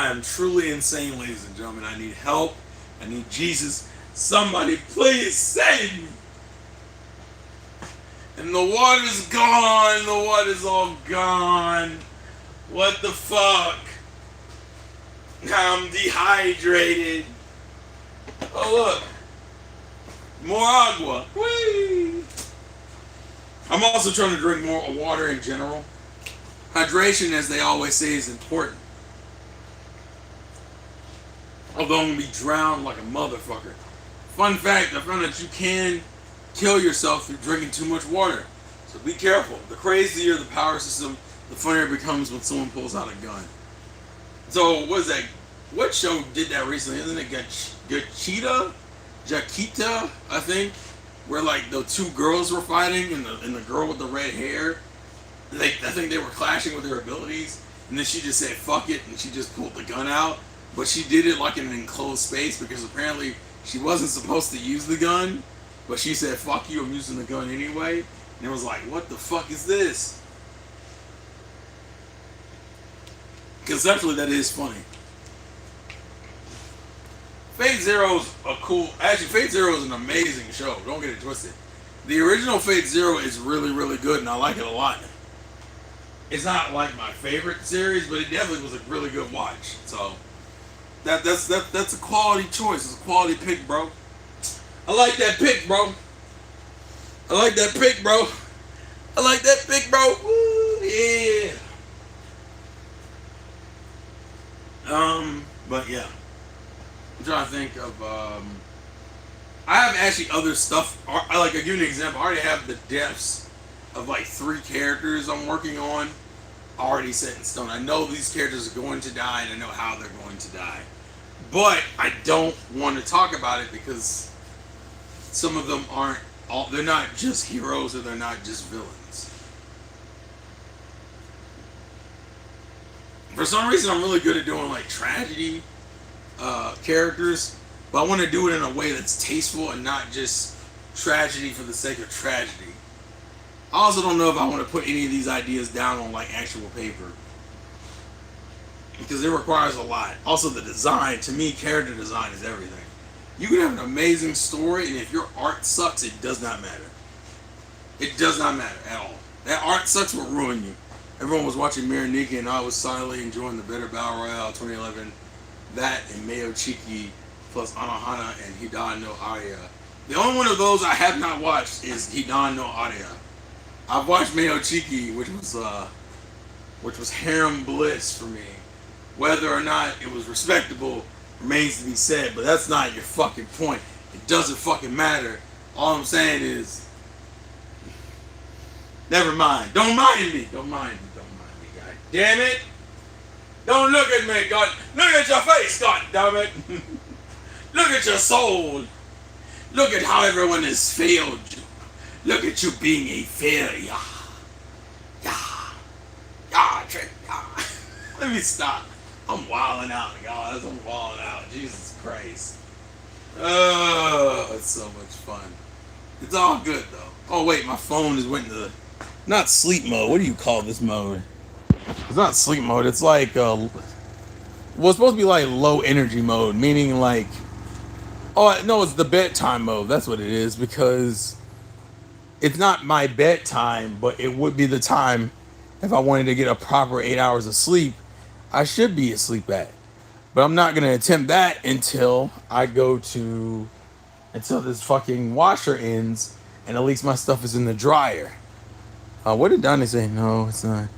I am truly insane, ladies and gentlemen. I need help. I need Jesus. Somebody please save me. And the water's gone. The water's all gone. What the fuck? I'm dehydrated. Oh, look. More agua. Whee! I'm also trying to drink more water in general. Hydration, as they always say, is important. Although I'm going to be drowned like a motherfucker. Fun fact, I found that you can kill yourself through drinking too much water. So be careful. The crazier the power system, the funnier it becomes when someone pulls out a gun. So, what is that? What show did that recently? Isn't it Gachita? Jaquita, I think? Where, like, the two girls were fighting and the girl with the red hair, I think they were clashing with their abilities. And then she just said, fuck it, and she just pulled the gun out. But she did it, like, in an enclosed space because apparently she wasn't supposed to use the gun. But she said, fuck you, I'm using the gun anyway. And it was like, what the fuck is this? Conceptually, that is funny. Fate Zero's a cool... Actually, Fate Zero is an amazing show. Don't get it twisted. The original Fate Zero is really, really good, and I like it a lot. It's not, like, my favorite series, but it definitely was a really good watch. So, that's a quality choice. It's a quality pick, bro. I like that pick, bro. I like that pick, bro. I like that pick, bro. Woo, yeah. But yeah. I'm trying to think of, I have actually other stuff. I'll give you an example. I already have the deaths of like 3 characters I'm working on already set in stone. I know these characters are going to die and I know how they're going to die. But I don't want to talk about it because some of them they're not just heroes or they're not just villains. For some reason, I'm really good at doing like tragedy characters, but I want to do it in a way that's tasteful and not just tragedy for the sake of tragedy. I also don't know if I want to put any of these ideas down on like actual paper because it requires a lot. Also, the design, to me, character design is everything. You can have an amazing story, and if your art sucks, it does not matter. It does not matter at all. That art sucks will ruin you. Everyone was watching Miraniki, and I was silently enjoying the Better Battle Royale 2011. That and Mayo Chiki plus Anohana and Hidan no Aria. The only one of those I have not watched is Hidan no Aria. I've watched Mayo Chiki, which was harem bliss for me. Whether or not it was respectable remains to be said, but that's not your fucking point. It doesn't fucking matter. All I'm saying is, never mind. Don't mind me. Don't mind me. Don't mind me. God damn it. Don't look at me. God, look at your face. God damn it. Look at your soul. Look at how everyone has failed you. Look at you being a failure. Let me stop. I'm wilding out, guys. I'm wilding out. Jesus Christ. Oh, it's so much fun. It's all good, though. Oh, wait. My phone is went into not sleep mode. What do you call this mode? It's not sleep mode. It's like, it's supposed to be like low energy mode, meaning like, oh, no, it's the bedtime mode. That's what it is, because it's not my bedtime, but it would be the time if I wanted to get a proper 8 hours of sleep, I should be asleep at. But I'm not going to attempt that until this fucking washer ends and at least my stuff is in the dryer. What did Donnie say? No, it's not.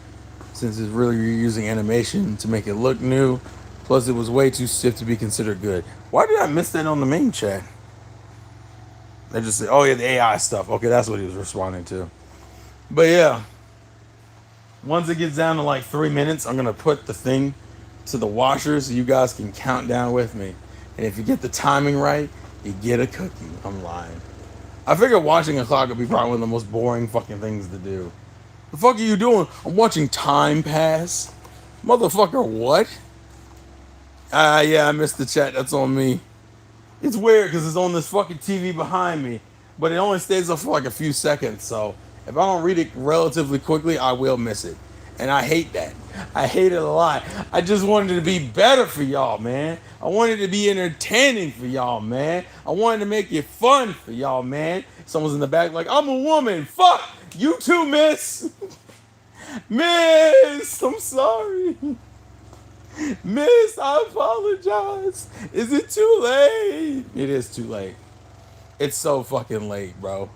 Since it's really reusing animation to make it look new. Plus, it was way too stiff to be considered good. Why did I miss that on the main chat? They just said, oh yeah, the AI stuff. Okay, that's what he was responding to. But yeah. Once it gets down to like 3 minutes, I'm going to put the thing to the washer so you guys can count down with me. And if you get the timing right, you get a cookie. I'm lying. I figured watching a clock would be probably one of the most boring fucking things to do. The fuck are you doing? I'm watching time pass. Motherfucker, what? Yeah, I missed the chat. That's on me. It's weird because it's on this fucking TV behind me. But it only stays up for like a few seconds. So if I don't read it relatively quickly, I will miss it. And I hate that. I hate it a lot. I just wanted it to be better for y'all, man. I wanted it to be entertaining for y'all, man. I wanted to make it fun for y'all, man. Someone's in the back like, I'm a woman. Fuck. You too, miss. Miss, I'm sorry. Miss, I apologize. Is it too late? It is too late. It's so fucking late, bro.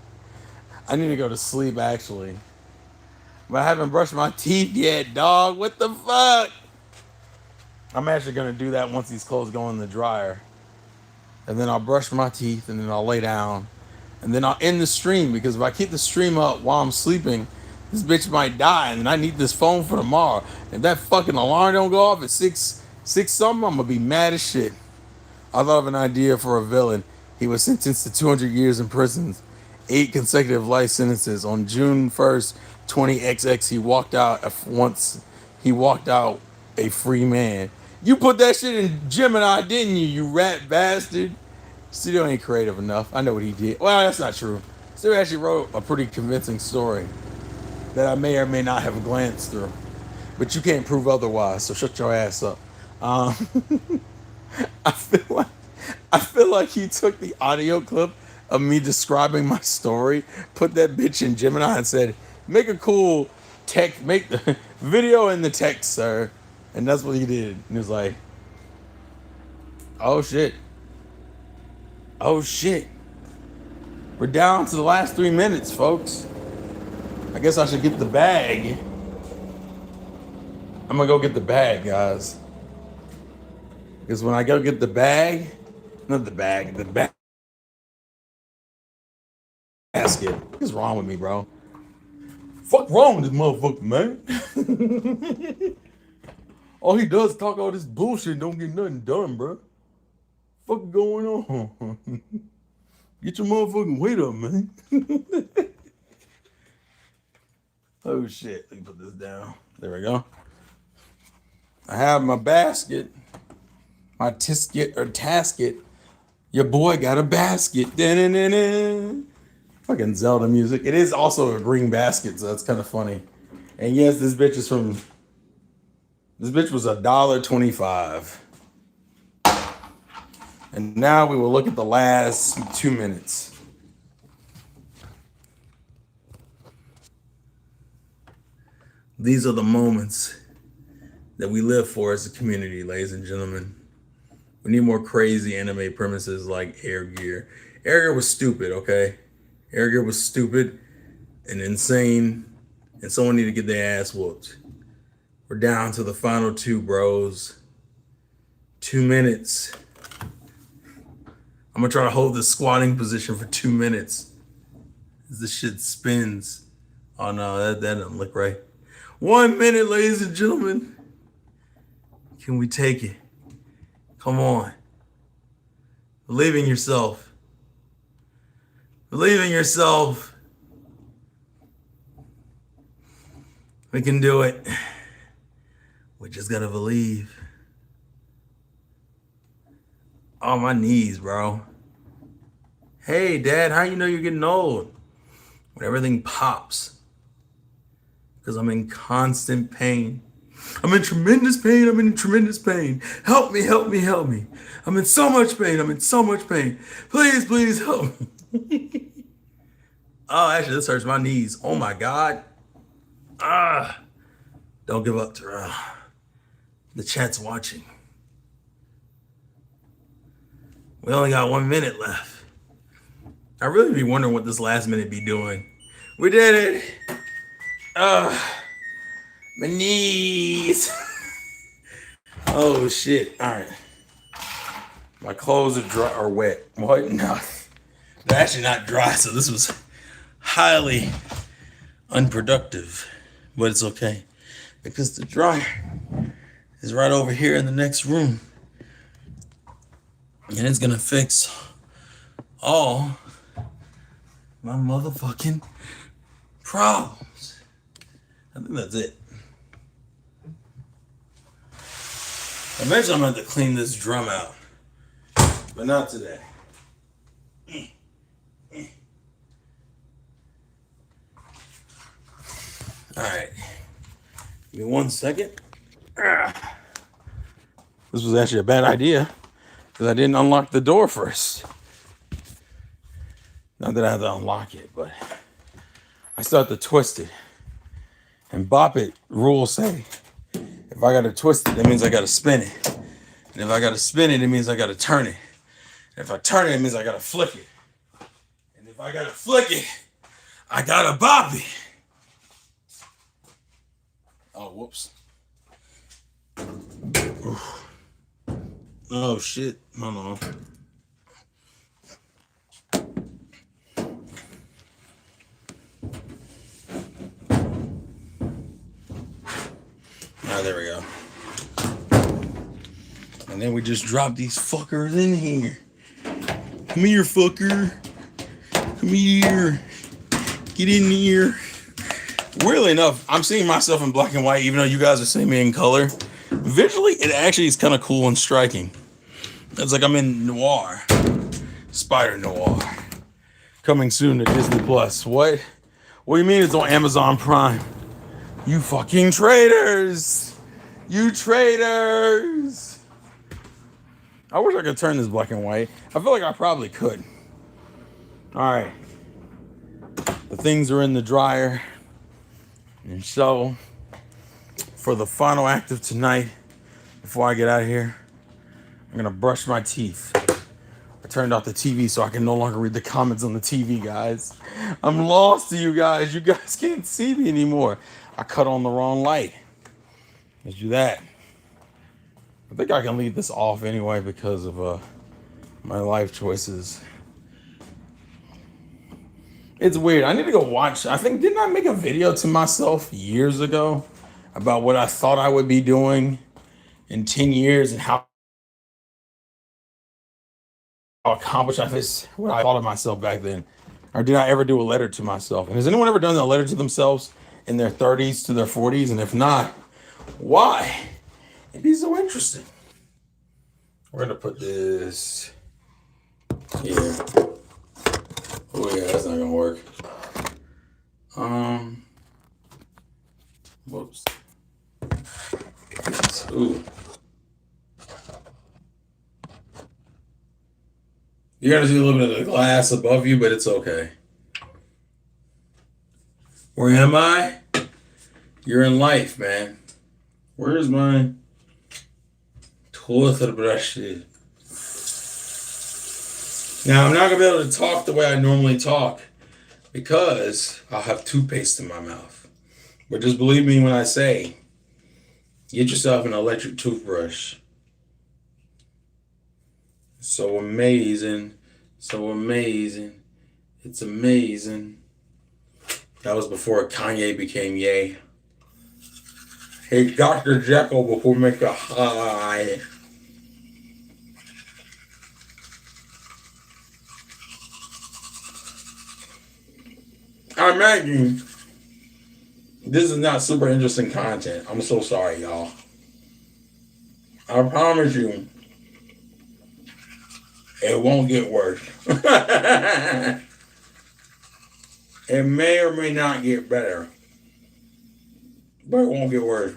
I need to go to sleep, actually. But I haven't brushed my teeth yet, dog. What the fuck? I'm actually gonna do that once these clothes go in the dryer. And then I'll brush my teeth and then I'll lay down. And then I'll end the stream because if I keep the stream up while I'm sleeping, this bitch might die and I need this phone for tomorrow. If that fucking alarm don't go off at 6 something, I'm gonna be mad as shit. I thought of an idea for a villain. He was sentenced to 200 years in prison, 8 consecutive life sentences. On June 1st, 20XX, he walked out a free man. You put that shit in Gemini, didn't you, you rat bastard? Studio ain't creative enough. I know what he did. Well, that's not true. Studio actually wrote a pretty convincing story that I may or may not have glanced through. But you can't prove otherwise, so shut your ass up. Um, I feel like he took the audio clip of me describing my story, put that bitch in Gemini and said, make a cool text, make the video in the text, sir. And that's what he did. And he was like, oh shit. Oh shit. We're down to the last 3 minutes, folks. I guess I should get the bag. I'm gonna go get the bag, guys. Because when I go get the bag, not the bag, the basket. What is wrong with me, bro? Fuck wrong with this motherfucker, man. All he does is talk all this bullshit and don't get nothing done, bro. Fuck going on? Get your motherfucking weight up, man. Oh shit, let me put this down. There we go. I have my basket, my tisket or tasket. Your boy got a basket. Da-na-na-na. Fucking Zelda music. It is also a green basket, so that's kind of funny. And yes, this bitch was $1.25. And now we will look at the last 2 minutes. These are the moments that we live for as a community, ladies and gentlemen. We need more crazy anime premises like Air Gear. Air Gear was stupid, okay? Air Gear was stupid and insane, and someone need to get their ass whooped. We're down to the final 2, bros. 2 minutes. I'm gonna try to hold this squatting position for 2 minutes as this shit spins. Oh no, that doesn't look right. 1 minute, ladies and gentlemen. Can we take it? Come on. Believe in yourself. Believe in yourself. We can do it. We just gotta believe. Oh, my knees, bro. Hey, Dad, how you know you're getting old? When everything pops. Because I'm in constant pain. I'm in tremendous pain. I'm in tremendous pain. Help me, help me, help me. I'm in so much pain. I'm in so much pain. Please, please help me. Oh, actually, this hurts my knees. Oh, my God. Don't give up, Terrell. The chat's watching. We only got 1 minute left. I really be wondering what this last minute be doing. We did it. My knees. Oh shit. All right. My clothes are dry or wet. What? No. They're actually not dry, so this was highly unproductive. But it's okay. Because the dryer is right over here in the next room. And it's gonna fix all my motherfucking problems. I think that's it. Eventually I'm gonna have to clean this drum out. But not today. Alright. Give me 1 second. This was actually a bad idea because I didn't unlock the door first. Not that I had to unlock it, but I start to twist it. And bop it rules say if I gotta twist it, that means I gotta spin it. And if I gotta spin it, it means I gotta turn it. And if I turn it, it means I gotta flick it. And if I gotta flick it, I gotta bop it. Oh, whoops. Oof. Oh, shit. Hold on. Ah, there we go. And then we just drop these fuckers in here. Come here, fucker. Come here. Get in here. Weirdly enough, I'm seeing myself in black and white, even though you guys are seeing me in color. Visually, it actually is kind of cool and striking. It's like I'm in noir. Spider Noir. Coming soon to Disney Plus. What? What do you mean it's on Amazon Prime? You fucking traitors! You traitors! I wish I could turn this black and white. I feel like I probably could. Alright. The things are in the dryer. And so, for the final act of tonight, before I get out of here, I'm gonna brush my teeth. I turned off the TV so I can no longer read the comments on the TV, guys. I'm lost to you guys. You guys can't see me anymore. I cut on the wrong light. Let's do that. I think I can leave this off anyway because of my life choices. It's weird. I need to go watch. I think, didn't I make a video to myself years ago about what I thought I would be doing in 10 years and how accomplished what I thought of myself back then? Or did I ever do a letter to myself? And has anyone ever done a letter to themselves in their 30s to their 40s? And if not, why? It'd be so interesting. We're going to put this here. Oh yeah, that's not gonna work. Whoops. Ooh. You're gonna see a little bit of the glass above you, but it's okay. Where am I? You're in life, man. Where's my toothbrush? Now, I'm not going to be able to talk the way I normally talk because I'll have toothpaste in my mouth. But just believe me when I say, get yourself an electric toothbrush. So amazing. So amazing. It's amazing. That was before Kanye became Ye. Hey, Dr. Jekyll before Mr. Hyde. I imagine this is not super interesting content. I'm so sorry, y'all. I promise you, it won't get worse. It may or may not get better, but it won't get worse.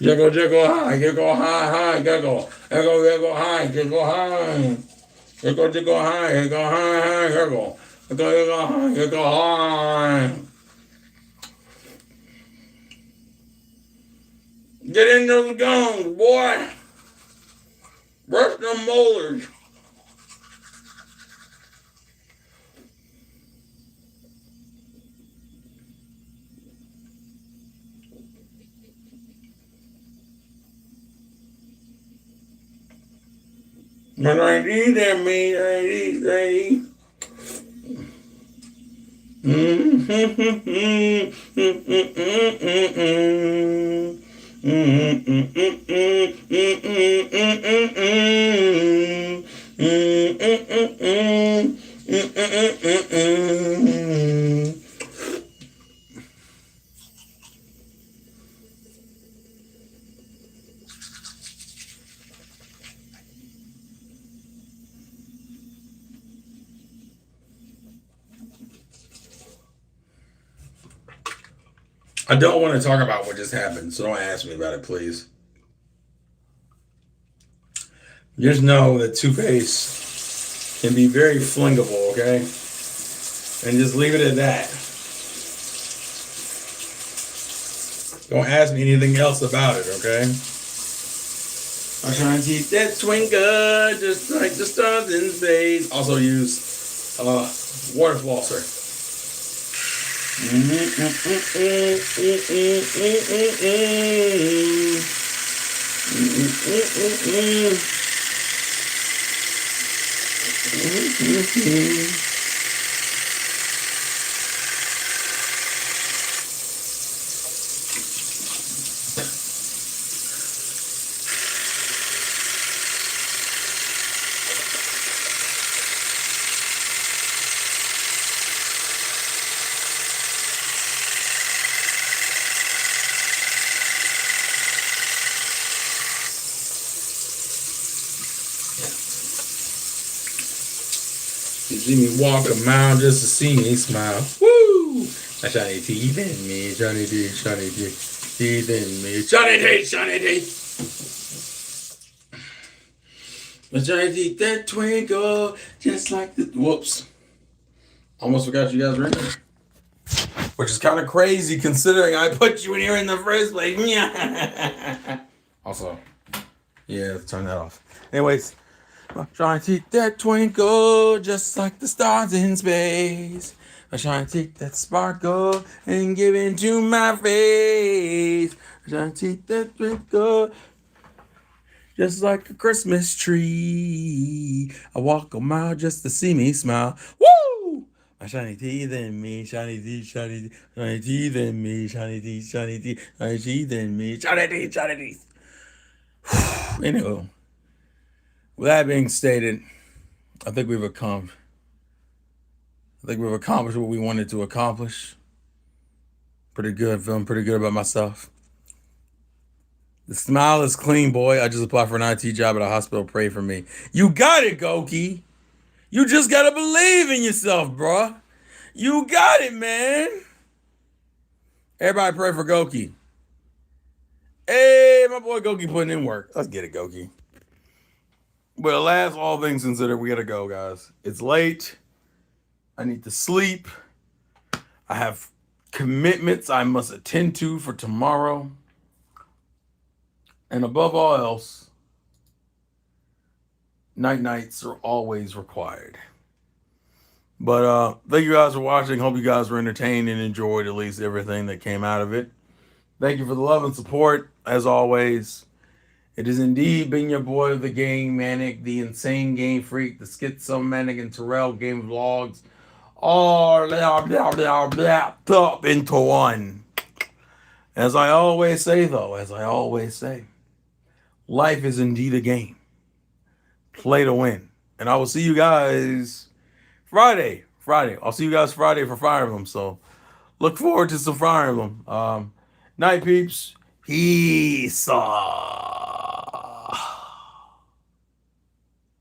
Jiggle, jiggle high, jiggle high, high, jiggle. Jiggle, jiggle high, jiggle high. Jiggle, jiggle high, jiggle high, high, jiggle. Jiggle, jiggle high, jiggle high. Get in those gums, boy. Brush them molars. But I need that meat, I need. I don't want to talk about what just happened, so don't ask me about it, please. Just know that toothpaste can be very flingable, okay? And just leave it at that. Don't ask me anything else about it, okay? I'm trying to keep that twinkle just like the stars in space. Also use water flosser. You see me walk a mile just to see me smile. Woo! My shiny teeth in me, shiny teeth, teeth in me, shiny teeth, shiny teeth. My shiny teeth that twinkle just like the whoops. Almost forgot you guys were in there. Which is kind of crazy considering I put you in here in the first place. Also, yeah, turn that off. Anyways. Trying to take that twinkle just like the stars in space. I'm trying to take that sparkle and give it to my face. I'm trying to take that twinkle just like a Christmas tree. I walk a mile just to see me smile. Woo! My shiny teeth in me, shiny teeth, shiny teeth, shiny teeth in me, shiny teeth, shiny teeth, shiny teeth in me, shiny teeth, shiny teeth. Anyway. With that being stated, I think we've accomplished what we wanted to accomplish. Pretty good, feeling pretty good about myself. The smile is clean, boy. I just applied for an IT job at a hospital. Pray for me. You got it, Goki. You just gotta believe in yourself, bro. You got it, man. Everybody pray for Goki. Hey, my boy Goki putting in work. Let's get it, Goki. Well, last all things considered, we gotta go, guys. It's late. I need to sleep. I have commitments I must attend to for tomorrow. And above all else, nights are always required. But thank you guys for watching. Hope you guys were entertained and enjoyed at least everything that came out of it. Thank you for the love and support, as always. It has indeed been your boy, the Game Manic, the Insane Game Freak, the Schizomanic and Terrell Game Vlogs, all up into one. As I always say, life is indeed a game. Play to win. And I will see you guys Friday. I'll see you guys Friday for Fire Emblem. So look forward to some Fire Emblem. Night peeps. Peace.